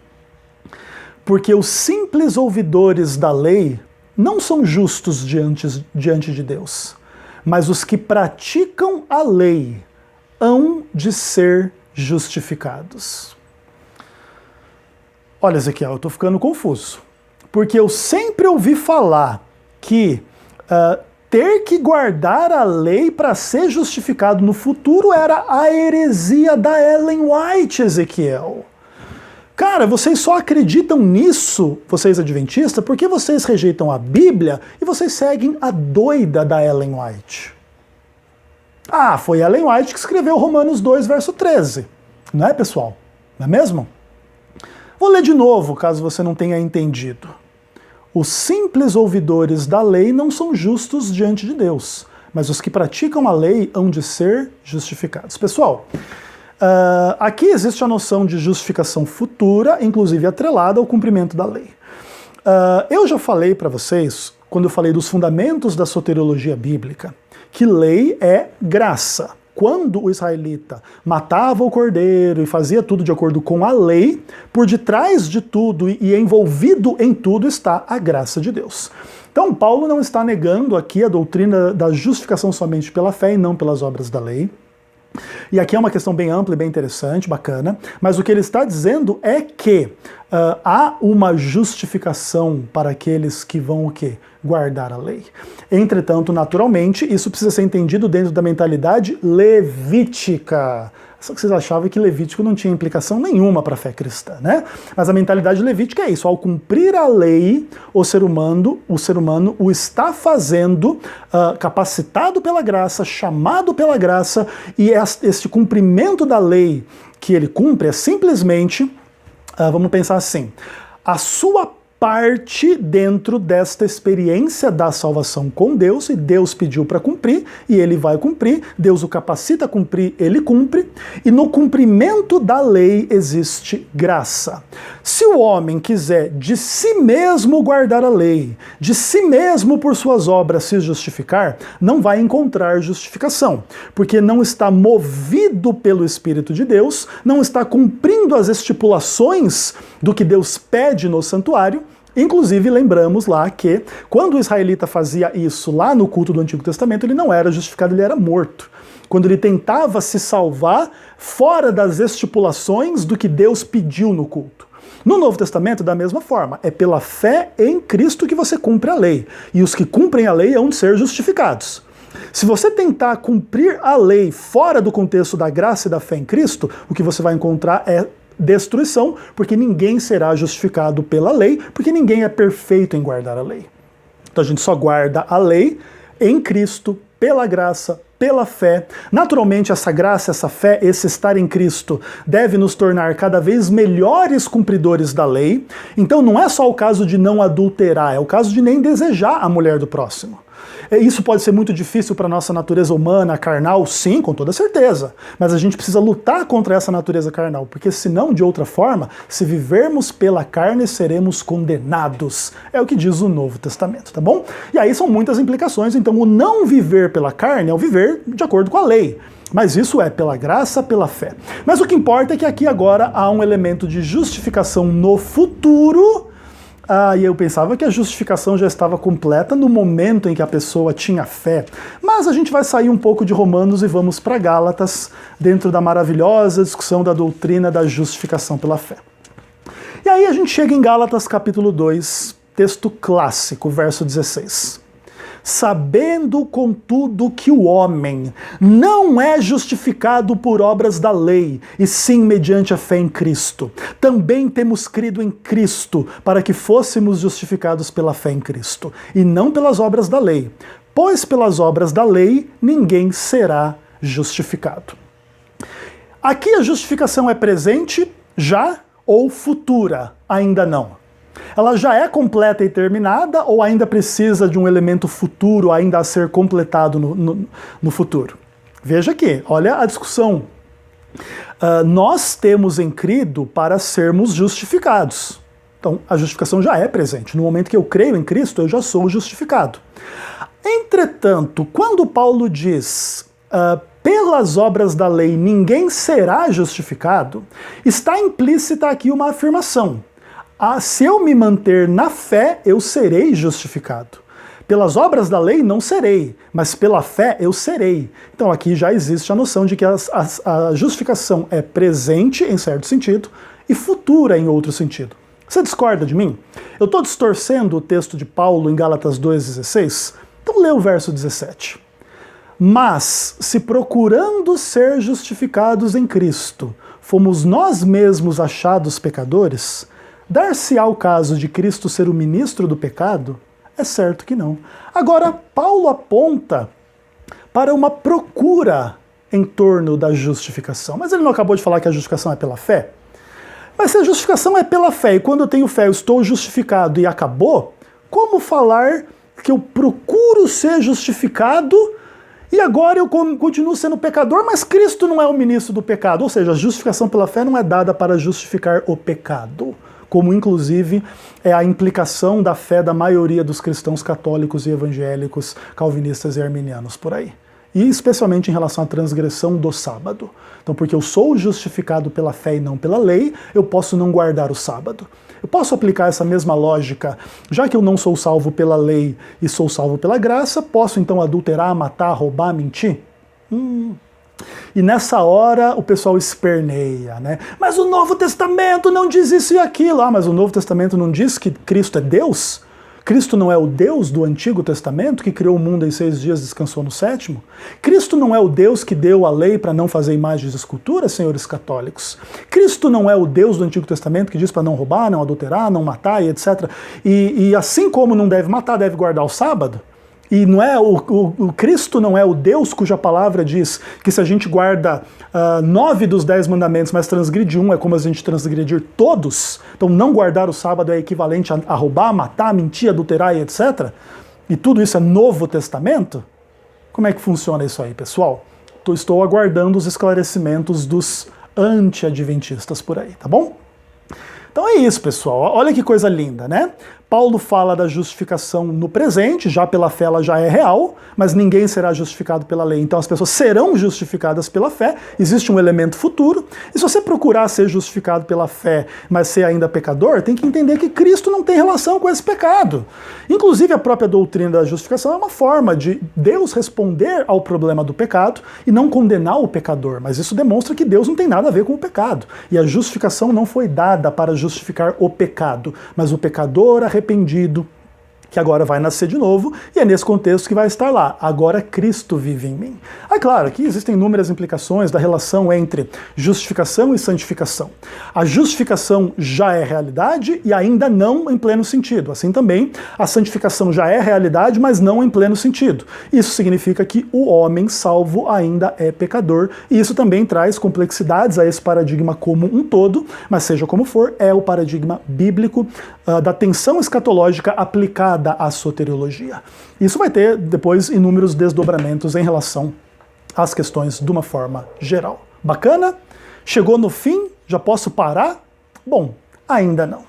Porque os simples ouvidores da lei não são justos diante de Deus, mas os que praticam a lei hão de ser justificados. Olha, Ezequiel, eu estou ficando confuso, porque eu sempre ouvi falar que ter que guardar a lei para ser justificado no futuro era a heresia da Ellen White, Ezequiel. Cara, vocês só acreditam nisso, vocês adventistas, porque vocês rejeitam a Bíblia e vocês seguem a doida da Ellen White. Ah, foi Ellen White que escreveu Romanos 2, verso 13. Não é, pessoal? Não é mesmo? Vou ler de novo, caso você não tenha entendido. Os simples ouvidores da lei não são justos diante de Deus, mas os que praticam a lei hão de ser justificados. Pessoal, aqui existe a noção de justificação futura, inclusive atrelada ao cumprimento da lei. Eu já falei para vocês, quando eu falei dos fundamentos da soteriologia bíblica, que lei é graça. Quando o israelita matava o cordeiro e fazia tudo de acordo com a lei, por detrás de tudo e envolvido em tudo está a graça de Deus. Então Paulo não está negando aqui a doutrina da justificação somente pela fé e não pelas obras da lei. E aqui é uma questão bem ampla e bem interessante, bacana, mas o que ele está dizendo é que há uma justificação para aqueles que vão o quê? Guardar a lei. Entretanto, naturalmente, isso precisa ser entendido dentro da mentalidade levítica. Só que vocês achavam que Levítico não tinha implicação nenhuma para a fé cristã, né? Mas a mentalidade levítica é isso: ao cumprir a lei, o ser humano o está fazendo capacitado pela graça, chamado pela graça, e este cumprimento da lei que ele cumpre é simplesmente, vamos pensar assim, a sua parte dentro desta experiência da salvação com Deus, e Deus pediu para cumprir, e ele vai cumprir, Deus o capacita a cumprir, ele cumpre, e no cumprimento da lei existe graça. Se o homem quiser de si mesmo guardar a lei, de si mesmo por suas obras se justificar, não vai encontrar justificação, porque não está movido pelo Espírito de Deus, não está cumprindo as estipulações do que Deus pede no santuário. Inclusive, lembramos lá que quando o israelita fazia isso lá no culto do Antigo Testamento, ele não era justificado, ele era morto. Quando ele tentava se salvar fora das estipulações do que Deus pediu no culto. No Novo Testamento, da mesma forma, é pela fé em Cristo que você cumpre a lei. E os que cumprem a lei hão de ser justificados. Se você tentar cumprir a lei fora do contexto da graça e da fé em Cristo, o que você vai encontrar é destruição, porque ninguém será justificado pela lei, porque ninguém é perfeito em guardar a lei. Então a gente só guarda a lei em Cristo, pela graça, pela fé. Naturalmente, essa graça, essa fé, esse estar em Cristo deve nos tornar cada vez melhores cumpridores da lei. Então não é só o caso de não adulterar, é o caso de nem desejar a mulher do próximo. Isso pode ser muito difícil para a nossa natureza humana, carnal, sim, com toda certeza. Mas a gente precisa lutar contra essa natureza carnal, porque senão, de outra forma, se vivermos pela carne, seremos condenados. É o que diz o Novo Testamento, tá bom? E aí são muitas implicações, então o não viver pela carne é o viver de acordo com a lei. Mas isso é pela graça, pela fé. Mas o que importa é que aqui agora há um elemento de justificação no futuro. E eu pensava que a justificação já estava completa no momento em que a pessoa tinha fé. Mas a gente vai sair um pouco de Romanos e vamos para Gálatas, dentro da maravilhosa discussão da doutrina da justificação pela fé. E aí a gente chega em Gálatas capítulo 2, texto clássico, verso 16. Sabendo, contudo, que o homem não é justificado por obras da lei, e sim mediante a fé em Cristo. Também temos crido em Cristo, para que fôssemos justificados pela fé em Cristo, e não pelas obras da lei. Pois pelas obras da lei ninguém será justificado. Aqui a justificação é presente já ou futura? Ainda não. Ela já é completa e terminada ou ainda precisa de um elemento futuro ainda a ser completado no futuro? Veja aqui, olha a discussão. Nós temos em Cristo para sermos justificados. Então, a justificação já é presente. No momento que eu creio em Cristo, eu já sou justificado. Entretanto, quando Paulo diz pelas obras da lei ninguém será justificado, está implícita aqui uma afirmação. Se eu me manter na fé, eu serei justificado. Pelas obras da lei não serei, mas pela fé eu serei. Então aqui já existe a noção de que a justificação é presente em certo sentido e futura em outro sentido. Você discorda de mim? Eu estou distorcendo o texto de Paulo em Gálatas 2,16? Então lê o verso 17. Mas, se procurando ser justificados em Cristo, fomos nós mesmos achados pecadores, dar-se-á o caso de Cristo ser o ministro do pecado? É certo que não. Agora, Paulo aponta para uma procura em torno da justificação. Mas ele não acabou de falar que a justificação é pela fé? Mas se a justificação é pela fé, e quando eu tenho fé eu estou justificado e acabou, como falar que eu procuro ser justificado e agora eu continuo sendo pecador, mas Cristo não é o ministro do pecado? Ou seja, a justificação pela fé não é dada para justificar o pecado, como inclusive é a implicação da fé da maioria dos cristãos católicos e evangélicos, calvinistas e arminianos por aí. E especialmente em relação à transgressão do sábado. Então, porque eu sou justificado pela fé e não pela lei, eu posso não guardar o sábado. Eu posso aplicar essa mesma lógica, já que eu não sou salvo pela lei e sou salvo pela graça, posso então adulterar, matar, roubar, mentir? E nessa hora o pessoal esperneia, né? Mas o Novo Testamento não diz isso e aquilo. Ah, mas o Novo Testamento não diz que Cristo é Deus? Cristo não é o Deus do Antigo Testamento que criou o mundo em 6 dias e descansou no 7º? Cristo não é o Deus que deu a lei para não fazer imagens de escultura, senhores católicos? Cristo não é o Deus do Antigo Testamento que diz para não roubar, não adulterar, não matar e etc. E assim como não deve matar, deve guardar o sábado? E não é o Cristo não é o Deus cuja palavra diz que se a gente guarda 9 dos 10 mandamentos, mas transgride um, é como a gente transgredir todos. Então não guardar o sábado é equivalente a roubar, matar, mentir, adulterar e etc. E tudo isso é Novo Testamento? Como é que funciona isso aí, pessoal? Estou aguardando os esclarecimentos dos anti-adventistas por aí, tá bom? Então é isso, pessoal. Olha que coisa linda, né? Paulo fala da justificação no presente, já pela fé ela já é real, mas ninguém será justificado pela lei. Então as pessoas serão justificadas pela fé, existe um elemento futuro. E se você procurar ser justificado pela fé, mas ser ainda pecador, tem que entender que Cristo não tem relação com esse pecado. Inclusive a própria doutrina da justificação é uma forma de Deus responder ao problema do pecado e não condenar o pecador. Mas isso demonstra que Deus não tem nada a ver com o pecado. E a justificação não foi dada para justificar o pecado, mas o pecador arrependido, que agora vai nascer de novo, e é nesse contexto que vai estar lá. Agora Cristo vive em mim. É claro que existem inúmeras implicações da relação entre justificação e santificação. A justificação já é realidade e ainda não em pleno sentido. Assim também, a santificação já é realidade, mas não em pleno sentido. Isso significa que o homem salvo ainda é pecador, e isso também traz complexidades a esse paradigma como um todo, mas seja como for, é o paradigma bíblico da tensão escatológica aplicada à soteriologia. Isso vai ter depois inúmeros desdobramentos em relação às questões de uma forma geral. Bacana? Chegou no fim? Já posso parar? Bom, ainda não.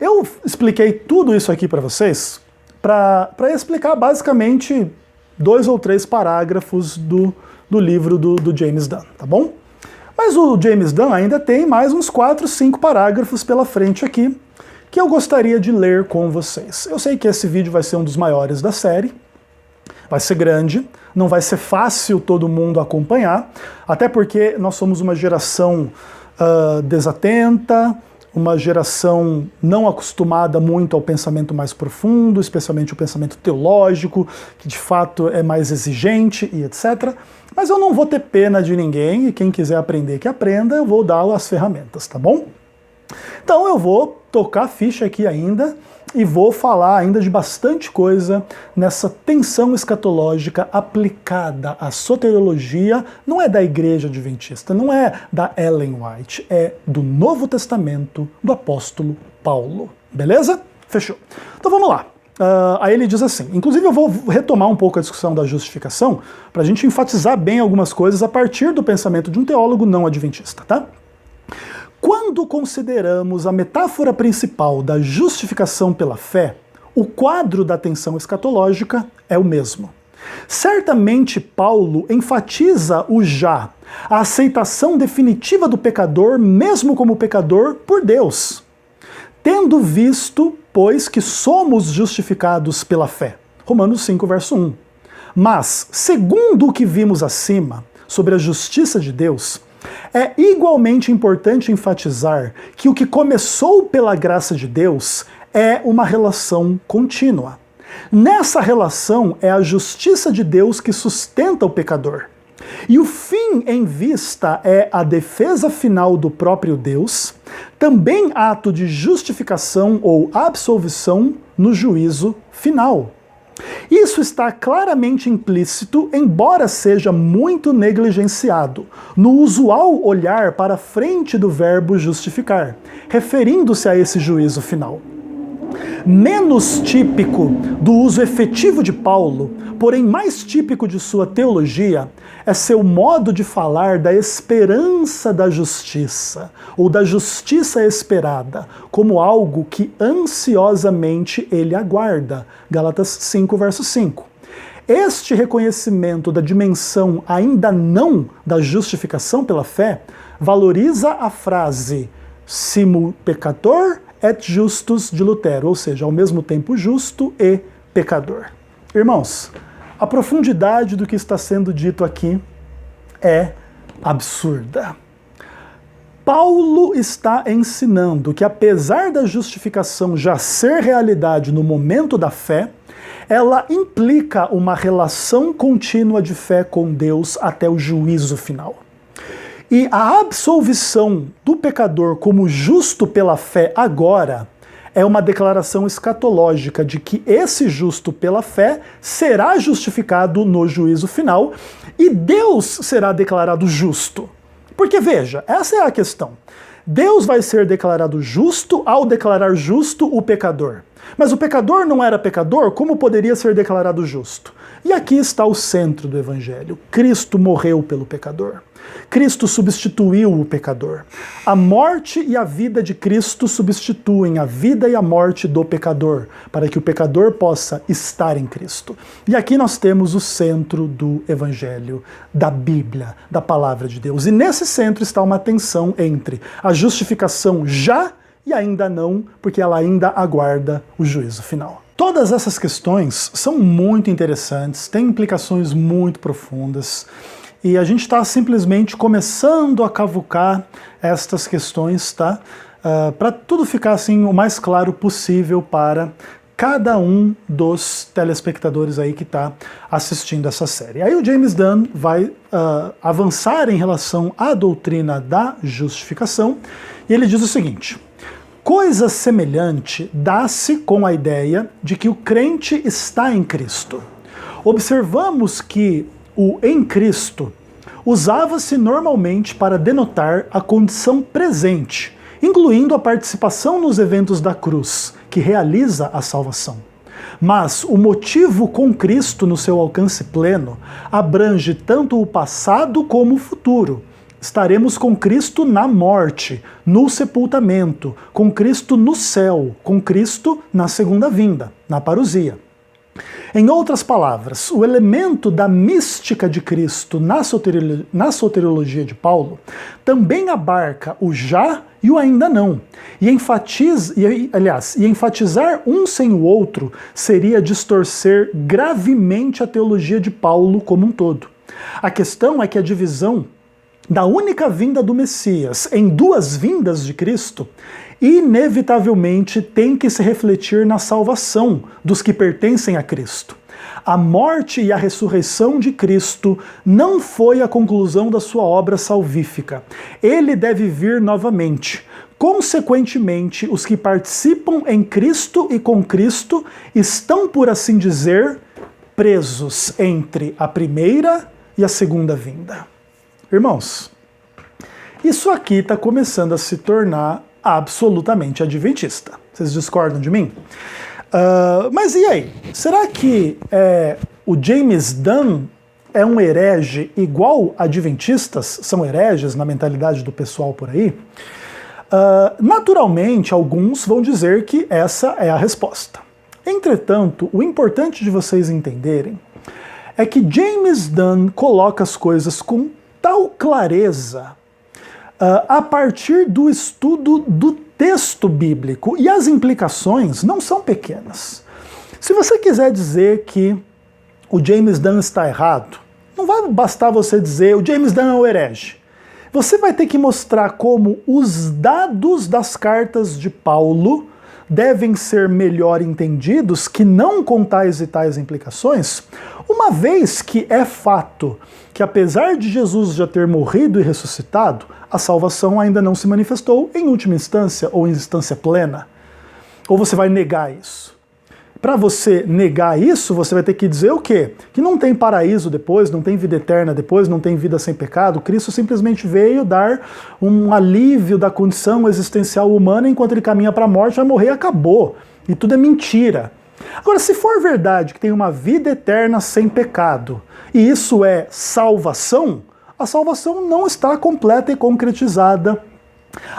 Eu expliquei tudo isso aqui para vocês para explicar basicamente 2 ou 3 parágrafos do livro do James Dunn, tá bom? Mas o James Dunn ainda tem mais uns 4, 5 parágrafos pela frente aqui, que eu gostaria de ler com vocês. Eu sei que esse vídeo vai ser um dos maiores da série, vai ser grande, não vai ser fácil todo mundo acompanhar, até porque nós somos uma geração desatenta, uma geração não acostumada muito ao pensamento mais profundo, especialmente o pensamento teológico, que de fato é mais exigente e etc. Mas eu não vou ter pena de ninguém, e quem quiser aprender que aprenda, eu vou dar as ferramentas, tá bom? Então eu vou tocar a ficha aqui ainda e vou falar ainda de bastante coisa nessa tensão escatológica aplicada à soteriologia. Não é da Igreja Adventista, não é da Ellen White, é do Novo Testamento do apóstolo Paulo. Beleza? Fechou. Então vamos lá. Aí ele diz assim, inclusive eu vou retomar um pouco a discussão da justificação para a gente enfatizar bem algumas coisas a partir do pensamento de um teólogo não adventista, tá? Quando consideramos a metáfora principal da justificação pela fé, o quadro da tensão escatológica é o mesmo. Certamente Paulo enfatiza o já, a aceitação definitiva do pecador, mesmo como pecador, por Deus. Tendo visto, pois, que somos justificados pela fé. Romanos 5, verso 1. Mas, segundo o que vimos acima, sobre a justiça de Deus, é igualmente importante enfatizar que o que começou pela graça de Deus é uma relação contínua. Nessa relação é a justiça de Deus que sustenta o pecador. E o fim em vista é a defesa final do próprio Deus, também ato de justificação ou absolvição no juízo final. Isso está claramente implícito, embora seja muito negligenciado, no usual olhar para frente do verbo justificar, referindo-se a esse juízo final. Menos típico do uso efetivo de Paulo, porém mais típico de sua teologia, é seu modo de falar da esperança da justiça, ou da justiça esperada, como algo que ansiosamente ele aguarda. Gálatas 5, verso 5. Este reconhecimento da dimensão ainda não da justificação pela fé valoriza a frase simul peccator et justus de Lutero, ou seja, ao mesmo tempo justo e pecador. Irmãos, a profundidade do que está sendo dito aqui é absurda. Paulo está ensinando que, apesar da justificação já ser realidade no momento da fé, ela implica uma relação contínua de fé com Deus até o juízo final. E a absolvição do pecador como justo pela fé agora é uma declaração escatológica de que esse justo pela fé será justificado no juízo final e Deus será declarado justo. Porque veja, essa é a questão. Deus vai ser declarado justo ao declarar justo o pecador. Mas o pecador não era pecador, como poderia ser declarado justo? E aqui está o centro do Evangelho. Cristo morreu pelo pecador. Cristo substituiu o pecador. A morte e a vida de Cristo substituem a vida e a morte do pecador, para que o pecador possa estar em Cristo. E aqui nós temos o centro do Evangelho, da Bíblia, da Palavra de Deus. E nesse centro está uma tensão entre a justificação já e ainda não, porque ela ainda aguarda o juízo final. Todas essas questões são muito interessantes, têm implicações muito profundas, e a gente está simplesmente começando a cavucar estas questões, tá? Para tudo ficar assim o mais claro possível para cada um dos telespectadores aí que está assistindo essa série. Aí o James Dunn vai avançar em relação à doutrina da justificação, e ele diz o seguinte: coisa semelhante dá-se com a ideia de que o crente está em Cristo. Observamos que o em Cristo usava-se normalmente para denotar a condição presente, incluindo a participação nos eventos da cruz, que realiza a salvação. Mas o motivo com Cristo no seu alcance pleno abrange tanto o passado como o futuro. Estaremos com Cristo na morte, no sepultamento, com Cristo no céu, com Cristo na segunda vinda, na parousia. Em outras palavras, o elemento da mística de Cristo na soteriologia de Paulo também abarca o já e o ainda não. E enfatizar um sem o outro seria distorcer gravemente a teologia de Paulo como um todo. A questão é que a divisão da única vinda do Messias em duas vindas de Cristo inevitavelmente tem que se refletir na salvação dos que pertencem a Cristo. A morte e a ressurreição de Cristo não foi a conclusão da sua obra salvífica. Ele deve vir novamente. Consequentemente, os que participam em Cristo e com Cristo estão, por assim dizer, presos entre a primeira e a segunda vinda. Irmãos, isso aqui está começando a se tornar absolutamente adventista. Vocês discordam de mim? Mas e aí? Será que o James Dunn é um herege igual adventistas são hereges na mentalidade do pessoal por aí? Naturalmente, alguns vão dizer que essa é a resposta. Entretanto, o importante de vocês entenderem é que James Dunn coloca as coisas com tal clareza a partir do estudo do texto bíblico, e as implicações não são pequenas. Se você quiser dizer que o James Dunn está errado, não vai bastar você dizer o James Dunn é um herege. Você vai ter que mostrar como os dados das cartas de Paulo devem ser melhor entendidos, que não com tais e tais implicações, uma vez que é fato que, apesar de Jesus já ter morrido e ressuscitado, a salvação ainda não se manifestou em última instância ou em instância plena. Ou você vai negar isso? Para você negar isso, você vai ter que dizer o quê? Que não tem paraíso depois, não tem vida eterna depois, não tem vida sem pecado. Cristo simplesmente veio dar um alívio da condição existencial humana enquanto ele caminha para a morte, vai morrer e acabou. E tudo é mentira. Agora, se for verdade que tem uma vida eterna sem pecado, e isso é salvação, a salvação não está completa e concretizada.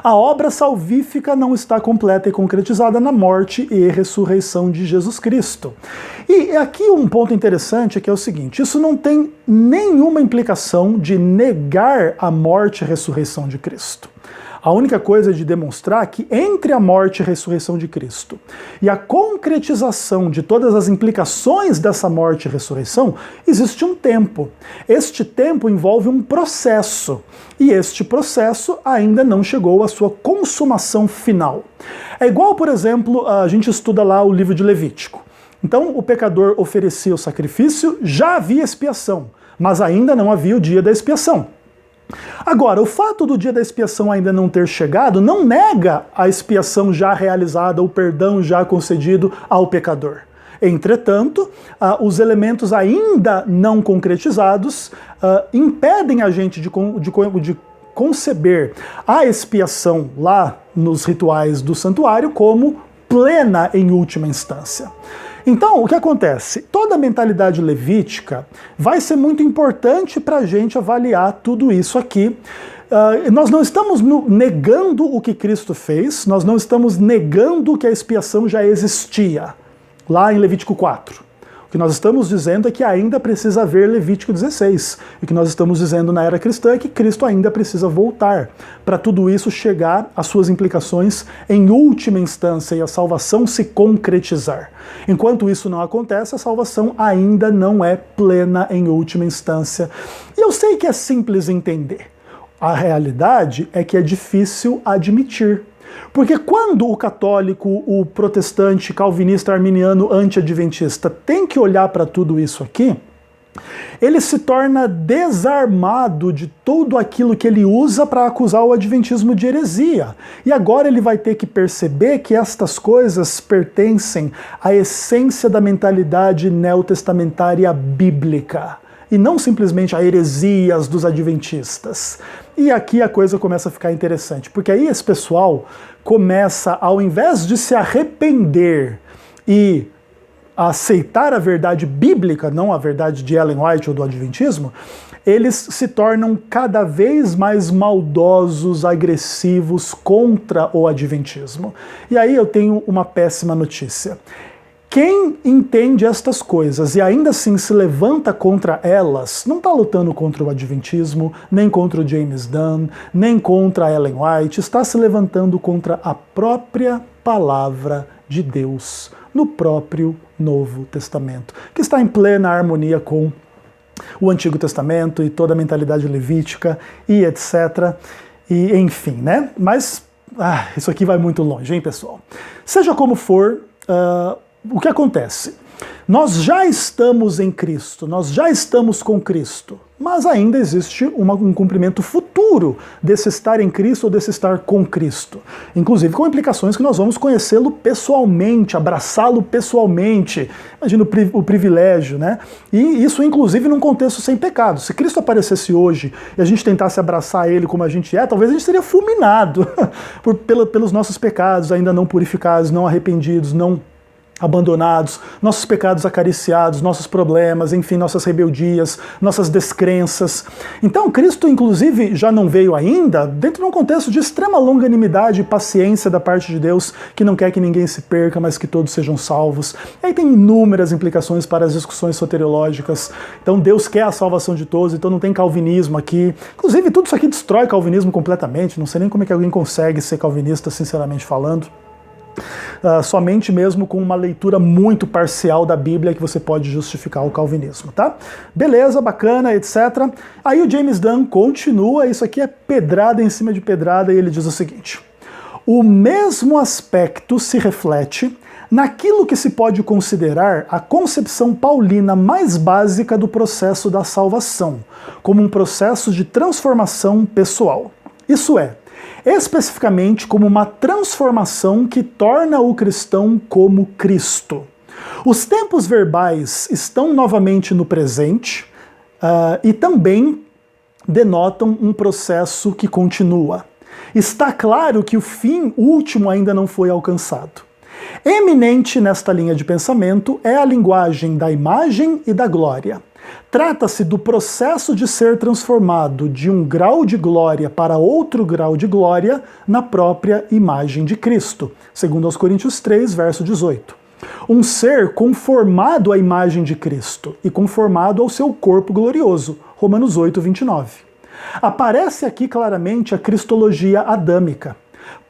A obra salvífica não está completa e concretizada na morte e ressurreição de Jesus Cristo. E aqui um ponto interessante é que é o seguinte: isso não tem nenhuma implicação de negar a morte e ressurreição de Cristo. A única coisa é de demonstrar que entre a morte e a ressurreição de Cristo e a concretização de todas as implicações dessa morte e ressurreição, existe um tempo. Este tempo envolve um processo, e este processo ainda não chegou à sua consumação final. É igual, por exemplo, a gente estuda lá o livro de Levítico. Então o pecador oferecia o sacrifício, já havia expiação, mas ainda não havia o dia da expiação. Agora, o fato do dia da expiação ainda não ter chegado não nega a expiação já realizada, o perdão já concedido ao pecador. Entretanto, os elementos ainda não concretizados impedem a gente de conceber a expiação lá nos rituais do santuário como plena em última instância. Então, o que acontece? Toda a mentalidade levítica vai ser muito importante para a gente avaliar tudo isso aqui. Nós não estamos negando o que Cristo fez, nós não estamos negando que a expiação já existia, lá em Levítico 4. O que nós estamos dizendo é que ainda precisa haver Levítico 16. E o que nós estamos dizendo na era cristã é que Cristo ainda precisa voltar para tudo isso chegar às suas implicações em última instância e a salvação se concretizar. Enquanto isso não acontece, a salvação ainda não é plena em última instância. E eu sei que é simples entender. A realidade é que é difícil admitir. Porque quando o católico, o protestante, calvinista, arminiano, anti-adventista tem que olhar para tudo isso aqui, ele se torna desarmado de tudo aquilo que ele usa para acusar o adventismo de heresia. E agora ele vai ter que perceber que estas coisas pertencem à essência da mentalidade neotestamentária bíblica, e não simplesmente a heresias dos adventistas. E aqui a coisa começa a ficar interessante, porque aí esse pessoal começa, ao invés de se arrepender e aceitar a verdade bíblica, não a verdade de Ellen White ou do adventismo, eles se tornam cada vez mais maldosos, agressivos contra o adventismo. E aí eu tenho uma péssima notícia. Quem entende estas coisas e ainda assim se levanta contra elas, não está lutando contra o adventismo, nem contra o James Dunn, nem contra a Ellen White, está se levantando contra a própria palavra de Deus, no próprio Novo Testamento, que está em plena harmonia com o Antigo Testamento e toda a mentalidade levítica e etc. E enfim, né? Mas isso aqui vai muito longe, hein, pessoal? Seja como for, o que acontece? Nós já estamos em Cristo, nós já estamos com Cristo, mas ainda existe um cumprimento futuro desse estar em Cristo ou desse estar com Cristo. Inclusive com implicações que nós vamos conhecê-lo pessoalmente, abraçá-lo pessoalmente. Imagina o privilégio, né? E isso inclusive num contexto sem pecado. Se Cristo aparecesse hoje e a gente tentasse abraçar Ele como a gente é, talvez a gente seria fulminado pelos nossos pecados ainda não purificados, não arrependidos, não abandonados, nossos pecados acariciados, nossos problemas, enfim, nossas rebeldias, nossas descrenças. Então, Cristo, inclusive, já não veio ainda dentro de um contexto de extrema longanimidade e paciência da parte de Deus, que não quer que ninguém se perca, mas que todos sejam salvos. E aí tem inúmeras implicações para as discussões soteriológicas. Então, Deus quer a salvação de todos, então não tem calvinismo aqui. Inclusive, tudo isso aqui destrói calvinismo completamente. Não sei nem como é que alguém consegue ser calvinista, sinceramente falando. Somente mesmo com uma leitura muito parcial da Bíblia que você pode justificar o calvinismo, tá? Beleza, bacana, etc. Aí o James Dunn continua, isso aqui é pedrada em cima de pedrada, e ele diz o seguinte: o mesmo aspecto se reflete naquilo que se pode considerar a concepção paulina mais básica do processo da salvação, como um processo de transformação pessoal. Isso é, especificamente como uma transformação que torna o cristão como Cristo. Os tempos verbais estão novamente no presente e também denotam um processo que continua. Está claro que o fim último ainda não foi alcançado. Eminente nesta linha de pensamento é a linguagem da imagem e da glória. Trata-se do processo de ser transformado de um grau de glória para outro grau de glória na própria imagem de Cristo, segundo aos Coríntios 3, verso 18. Um ser conformado à imagem de Cristo e conformado ao seu corpo glorioso, Romanos 8, 29. Aparece aqui claramente a cristologia adâmica.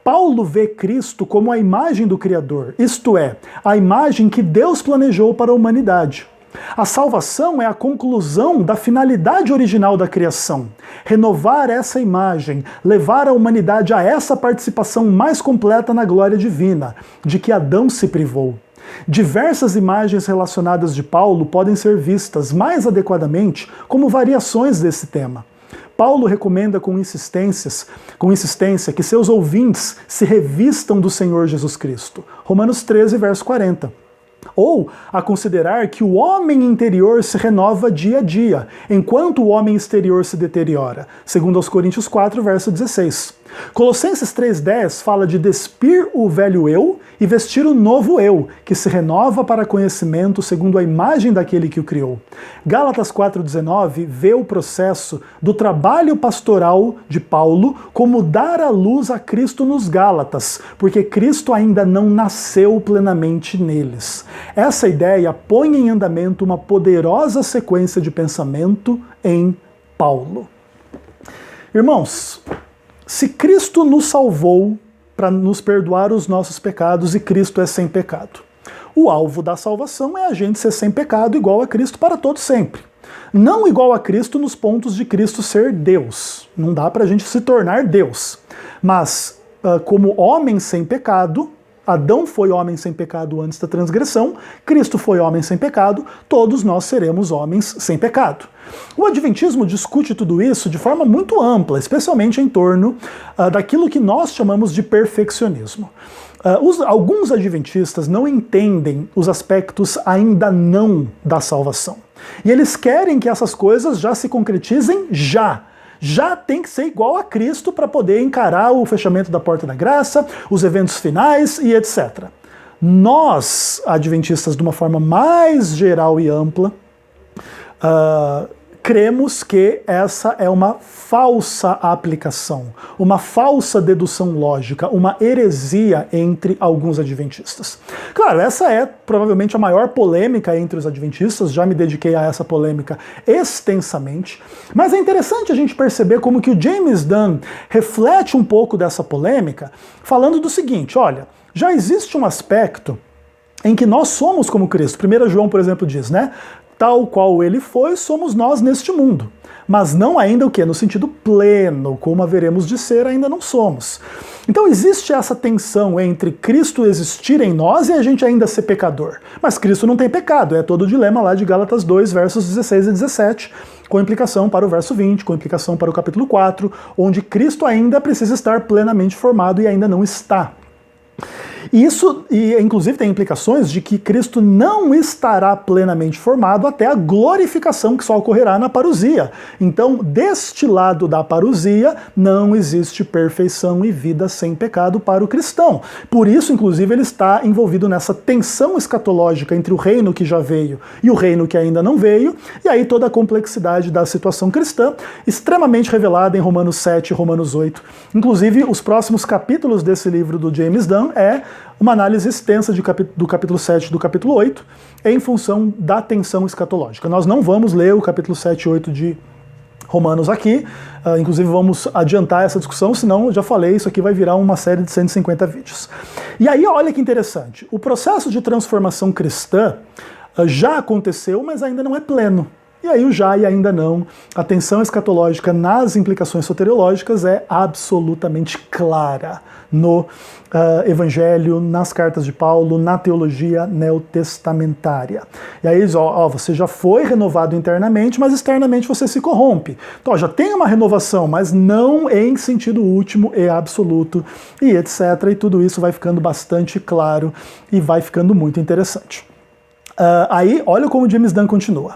Paulo vê Cristo como a imagem do Criador, isto é, a imagem que Deus planejou para a humanidade. A salvação é a conclusão da finalidade original da criação. Renovar essa imagem, levar a humanidade a essa participação mais completa na glória divina, de que Adão se privou. Diversas imagens relacionadas de Paulo podem ser vistas mais adequadamente como variações desse tema. Paulo recomenda com insistência que seus ouvintes se revistam do Senhor Jesus Cristo. Romanos 13, verso 40. Ou a considerar que o homem interior se renova dia a dia, enquanto o homem exterior se deteriora, segundo aos Coríntios 4, verso 16. Colossenses 3,10 fala de despir o velho eu e vestir o novo eu, que se renova para conhecimento segundo a imagem daquele que o criou. Gálatas 4,19 vê o processo do trabalho pastoral de Paulo como dar a luz a Cristo nos Gálatas, porque Cristo ainda não nasceu plenamente neles. Essa ideia põe em andamento uma poderosa sequência de pensamento em Paulo. Irmãos, se Cristo nos salvou para nos perdoar os nossos pecados e Cristo é sem pecado, o alvo da salvação é a gente ser sem pecado igual a Cristo para todo sempre. Não igual a Cristo nos pontos de Cristo ser Deus. Não dá para a gente se tornar Deus. Mas como homem sem pecado, Adão foi homem sem pecado antes da transgressão, Cristo foi homem sem pecado, todos nós seremos homens sem pecado. O Adventismo discute tudo isso de forma muito ampla, especialmente em torno daquilo que nós chamamos de perfeccionismo. Alguns adventistas não entendem os aspectos ainda não da salvação. E eles querem que essas coisas já se concretizem já. Já tem que ser igual a Cristo para poder encarar o fechamento da porta da graça, os eventos finais e etc. Nós, adventistas, de uma forma mais geral e ampla, cremos que essa é uma falsa aplicação, uma falsa dedução lógica, uma heresia entre alguns adventistas. Claro, essa é provavelmente a maior polêmica entre os adventistas, já me dediquei a essa polêmica extensamente, mas é interessante a gente perceber como que o James Dunn reflete um pouco dessa polêmica, falando do seguinte, olha, já existe um aspecto em que nós somos como Cristo. 1 João, por exemplo, diz, né? Tal qual ele foi, somos nós neste mundo. Mas não ainda o quê? No sentido pleno, como haveremos de ser, ainda não somos. Então existe essa tensão entre Cristo existir em nós e a gente ainda ser pecador. Mas Cristo não tem pecado, é todo o dilema lá de Gálatas 2, versos 16 e 17, com implicação para o verso 20, com implicação para o capítulo 4, onde Cristo ainda precisa estar plenamente formado e ainda não está. Isso, inclusive, tem implicações de que Cristo não estará plenamente formado até a glorificação que só ocorrerá na parousia. Então, deste lado da parousia, não existe perfeição e vida sem pecado para o cristão. Por isso, inclusive, ele está envolvido nessa tensão escatológica entre o reino que já veio e o reino que ainda não veio, e aí toda a complexidade da situação cristã, extremamente revelada em Romanos 7 e Romanos 8. Inclusive, os próximos capítulos desse livro do James Dunn é uma análise extensa do capítulo 7 e do capítulo 8 em função da tensão escatológica. Nós não vamos ler o capítulo 7 e 8 de Romanos aqui, inclusive vamos adiantar essa discussão, senão, eu já falei, isso aqui vai virar uma série de 150 vídeos. E aí, olha que interessante, o processo de transformação cristã já aconteceu, mas ainda não é pleno. E aí o já e ainda não, a tensão escatológica nas implicações soteriológicas é absolutamente clara no Evangelho, nas cartas de Paulo, na teologia neotestamentária. E aí diz, você já foi renovado internamente, mas externamente você se corrompe. Então já tem uma renovação, mas não em sentido último e absoluto, e etc. E tudo isso vai ficando bastante claro e vai ficando muito interessante. Aí, olha como James Dunn continua.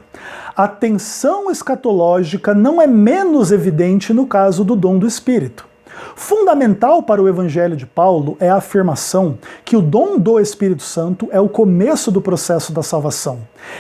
A tensão escatológica não é menos evidente no caso do dom do Espírito. Fundamental para o Evangelho de Paulo é a afirmação que o dom do Espírito Santo é o começo do processo da salvação.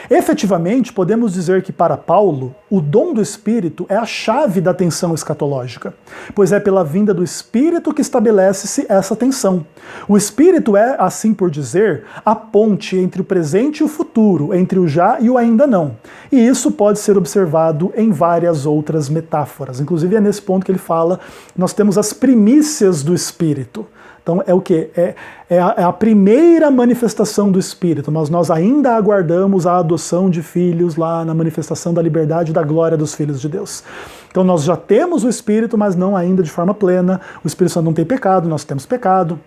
Efetivamente, podemos dizer que para Paulo, o dom do Espírito é a chave da tensão escatológica, pois é pela vinda do Espírito que estabelece-se essa tensão. O Espírito é, assim por dizer, a ponte entre o presente e o futuro, entre o já e o ainda não. E isso pode ser observado em várias outras metáforas. Inclusive é nesse ponto que ele fala, nós temos as primícias do Espírito. Então é o quê? É a primeira manifestação do Espírito, mas nós ainda aguardamos a adoção de filhos lá na manifestação da liberdade e da glória dos filhos de Deus. Então nós já temos o Espírito, mas não ainda de forma plena. O Espírito Santo não tem pecado, nós temos pecado.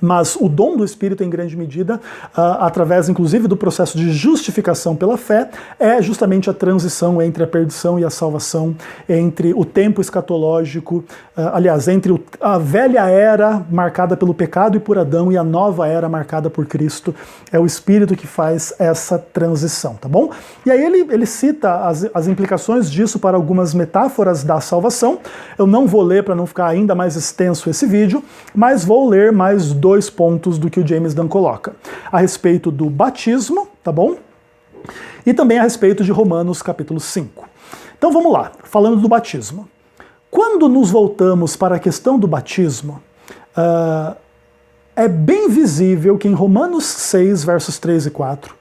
Mas o dom do Espírito, em grande medida, através inclusive do processo de justificação pela fé, é justamente a transição entre a perdição e a salvação, entre o tempo escatológico, aliás, entre a velha era marcada pelo pecado e por Adão e a nova era marcada por Cristo. É o Espírito que faz essa transição, tá bom? E aí ele cita as implicações disso para algumas metáforas da salvação. Eu não vou ler para não ficar ainda mais extenso esse vídeo, mas vou ler mais dois pontos do que o James Dunn coloca. A respeito do batismo, tá bom? E também a respeito de Romanos capítulo 5. Então vamos lá, falando do batismo. Quando nos voltamos para a questão do batismo, é bem visível que em Romanos 6, versos 3 e 4,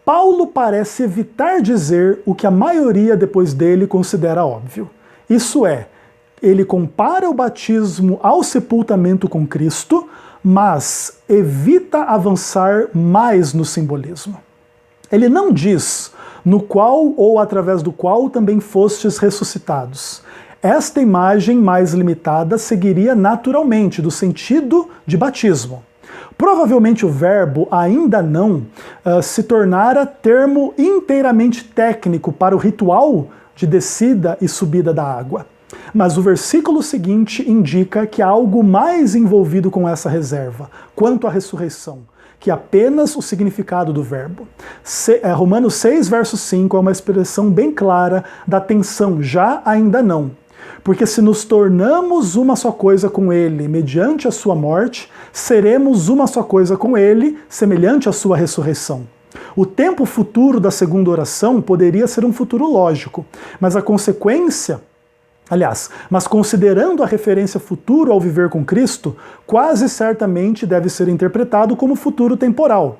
Paulo parece evitar dizer o que a maioria depois dele considera óbvio. Isso é, ele compara o batismo ao sepultamento com Cristo, mas evita avançar mais no simbolismo. Ele não diz no qual ou através do qual também fostes ressuscitados. Esta imagem mais limitada seguiria naturalmente do sentido de batismo. Provavelmente o verbo ainda não se tornara termo inteiramente técnico para o ritual de descida e subida da água. Mas o versículo seguinte indica que há algo mais envolvido com essa reserva, quanto à ressurreição, que apenas o significado do verbo. Romanos 6, verso 5 é uma expressão bem clara da tensão já, ainda não. Porque se nos tornamos uma só coisa com ele, mediante a sua morte, seremos uma só coisa com ele, semelhante à sua ressurreição. O tempo futuro da segunda oração poderia ser um futuro lógico, mas a consequência... mas considerando a referência futuro ao viver com Cristo, quase certamente deve ser interpretado como futuro temporal.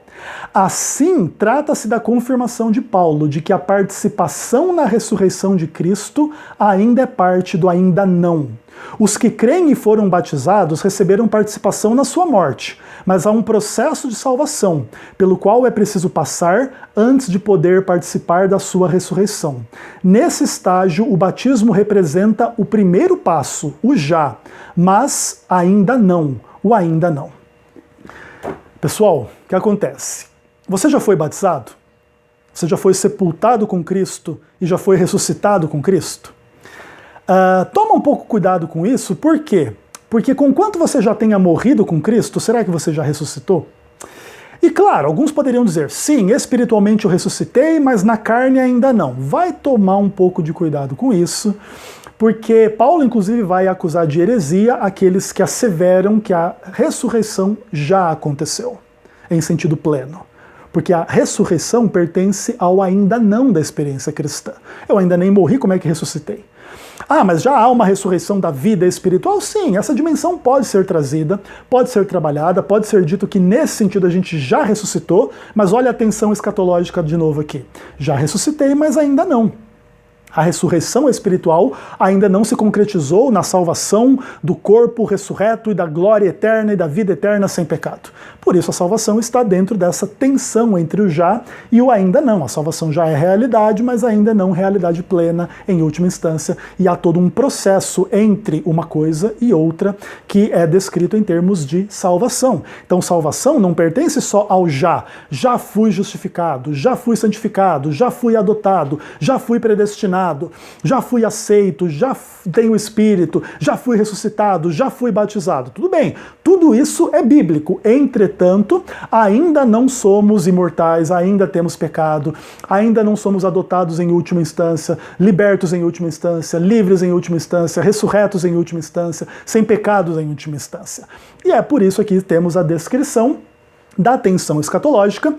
Assim, trata-se da confirmação de Paulo de que a participação na ressurreição de Cristo ainda é parte do ainda não. Os que creem e foram batizados receberam participação na sua morte, mas há um processo de salvação, pelo qual é preciso passar antes de poder participar da sua ressurreição. Nesse estágio, o batismo representa o primeiro passo, o já, mas ainda não, o ainda não. Pessoal, o que acontece? Você já foi batizado? Você já foi sepultado com Cristo e já foi ressuscitado com Cristo? Toma um pouco cuidado com isso, por quê? Porque conquanto você já tenha morrido com Cristo, será que você já ressuscitou? E claro, alguns poderiam dizer, sim, espiritualmente eu ressuscitei, mas na carne ainda não. Vai tomar um pouco de cuidado com isso, porque Paulo inclusive vai acusar de heresia aqueles que asseveram que a ressurreição já aconteceu, em sentido pleno. Porque a ressurreição pertence ao ainda não da experiência cristã. Eu ainda nem morri, como é que ressuscitei? Mas já há uma ressurreição da vida espiritual? Sim, essa dimensão pode ser trazida, pode ser trabalhada, pode ser dito que nesse sentido a gente já ressuscitou, mas olha a tensão escatológica de novo aqui. Já ressuscitei, mas ainda não. A ressurreição espiritual ainda não se concretizou na salvação do corpo ressurreto e da glória eterna e da vida eterna sem pecado. Por isso a salvação está dentro dessa tensão entre o já e o ainda não. A salvação já é realidade, mas ainda não realidade plena em última instância. E há todo um processo entre uma coisa e outra que é descrito em termos de salvação. Então salvação não pertence só ao já. Já fui justificado, já fui santificado, já fui adotado, já fui predestinado, perdonado, já fui aceito, já tenho o Espírito, já fui ressuscitado, já fui batizado. Tudo bem, tudo isso é bíblico. Entretanto, ainda não somos imortais, ainda temos pecado, ainda não somos adotados em última instância, libertos em última instância, livres em última instância, ressurretos em última instância, sem pecados em última instância. E é por isso aqui temos a descrição da tensão escatológica,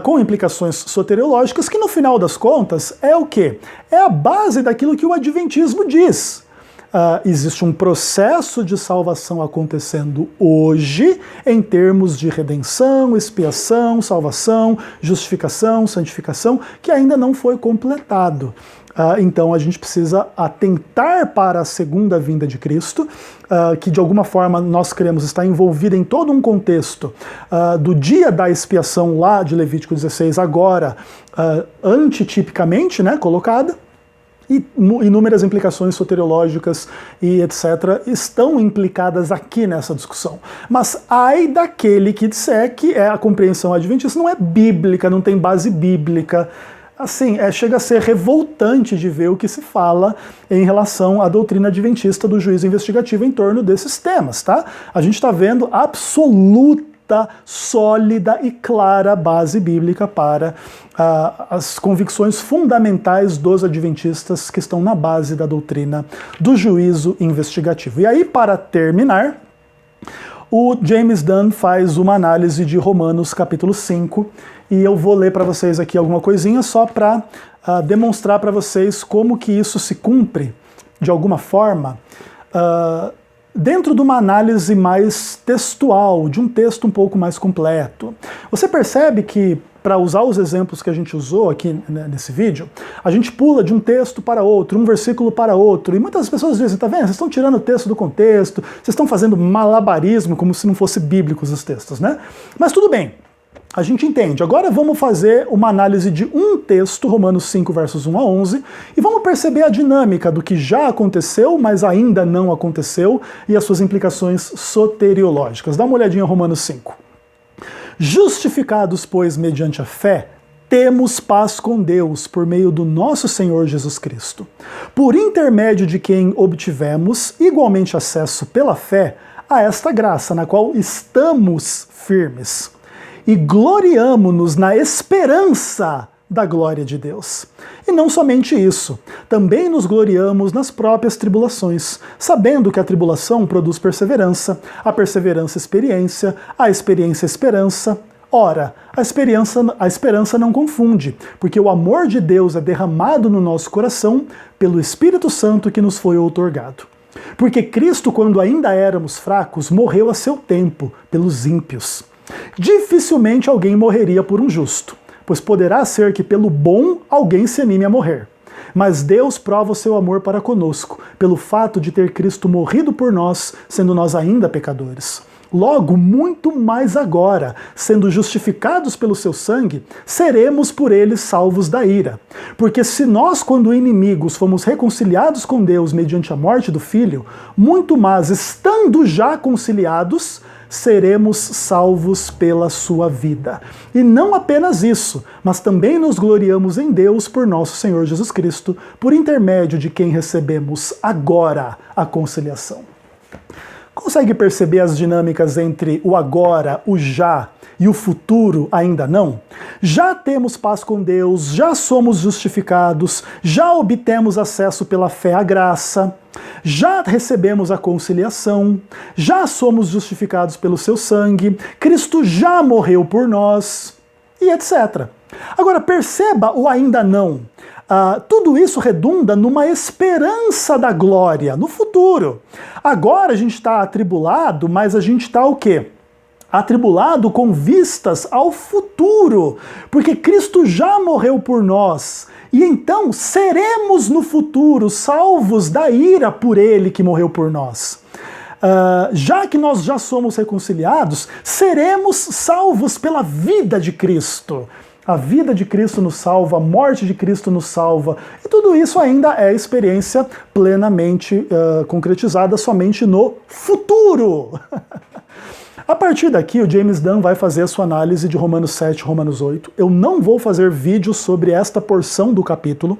com implicações soteriológicas, que no final das contas é o quê? É a base daquilo que o Adventismo diz. Existe um processo de salvação acontecendo hoje, em termos de redenção, expiação, salvação, justificação, santificação, que ainda não foi completado. Então a gente precisa atentar para a segunda vinda de Cristo, que de alguma forma nós cremos estar envolvida em todo um contexto do dia da expiação lá de Levítico 16, agora antitipicamente, né, colocada, e inúmeras implicações soteriológicas e etc. estão implicadas aqui nessa discussão. Mas ai daquele que disser que a compreensão adventista não é bíblica, não tem base bíblica. Assim, chega a ser revoltante de ver o que se fala em relação à doutrina adventista do juízo investigativo em torno desses temas, tá? A gente está vendo absoluta, sólida e clara base bíblica para as convicções fundamentais dos adventistas que estão na base da doutrina do juízo investigativo. E aí, para terminar, o James Dunn faz uma análise de Romanos capítulo 5, e eu vou ler para vocês aqui alguma coisinha só para demonstrar para vocês como que isso se cumpre, de alguma forma, dentro de uma análise mais textual, de um texto um pouco mais completo. Você percebe que, para usar os exemplos que a gente usou aqui, né, nesse vídeo, a gente pula de um texto para outro, um versículo para outro, e muitas pessoas dizem, tá vendo, vocês estão tirando o texto do contexto, vocês estão fazendo malabarismo, como se não fosse bíblicos os textos, né? Mas tudo bem, a gente entende. Agora vamos fazer uma análise de um texto, Romanos 5, versos 1 a 11, e vamos perceber a dinâmica do que já aconteceu, mas ainda não aconteceu, e as suas implicações soteriológicas. Dá uma olhadinha em Romanos 5. Justificados, pois, mediante a fé, temos paz com Deus por meio do nosso Senhor Jesus Cristo, por intermédio de quem obtivemos igualmente acesso pela fé a esta graça na qual estamos firmes. E gloriamo-nos na esperança da glória de Deus. E não somente isso, também nos gloriamos nas próprias tribulações, sabendo que a tribulação produz perseverança, a perseverança experiência, a experiência esperança. Ora, a esperança não confunde, porque o amor de Deus é derramado no nosso coração pelo Espírito Santo que nos foi outorgado. Porque Cristo, quando ainda éramos fracos, morreu a seu tempo pelos ímpios. Dificilmente alguém morreria por um justo, pois poderá ser que pelo bom alguém se anime a morrer. Mas Deus prova o seu amor para conosco, pelo fato de ter Cristo morrido por nós, sendo nós ainda pecadores. Logo, muito mais agora, sendo justificados pelo seu sangue, seremos por ele salvos da ira. Porque se nós, quando inimigos, fomos reconciliados com Deus mediante a morte do Filho, muito mais, estando já conciliados, seremos salvos pela sua vida. E não apenas isso, mas também nos gloriamos em Deus por nosso Senhor Jesus Cristo, por intermédio de quem recebemos agora a conciliação. Consegue perceber as dinâmicas entre o agora, o já e o futuro ainda não? Já temos paz com Deus, já somos justificados, já obtemos acesso pela fé à graça, já recebemos a conciliação, já somos justificados pelo seu sangue, Cristo já morreu por nós, e etc. Agora perceba o ainda não. Tudo isso redunda numa esperança da glória, no futuro. Agora a gente está atribulado, mas a gente está o quê? Atribulado com vistas ao futuro, porque Cristo já morreu por nós, e então seremos no futuro salvos da ira por Ele que morreu por nós. Já que nós já somos reconciliados, seremos salvos pela vida de Cristo. A vida de Cristo nos salva, a morte de Cristo nos salva, e tudo isso ainda é experiência plenamente concretizada somente no futuro. A partir daqui, o James Dunn vai fazer a sua análise de Romanos 7 e Romanos 8. Eu não vou fazer vídeo sobre esta porção do capítulo.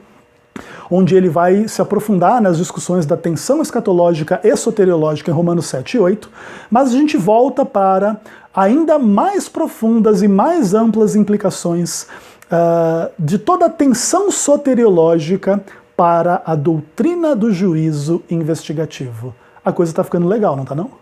onde ele vai se aprofundar nas discussões da tensão escatológica e soteriológica em Romanos 7 e 8, mas a gente volta para ainda mais profundas e mais amplas implicações de toda a tensão soteriológica para a doutrina do juízo investigativo. A coisa está ficando legal, não está não?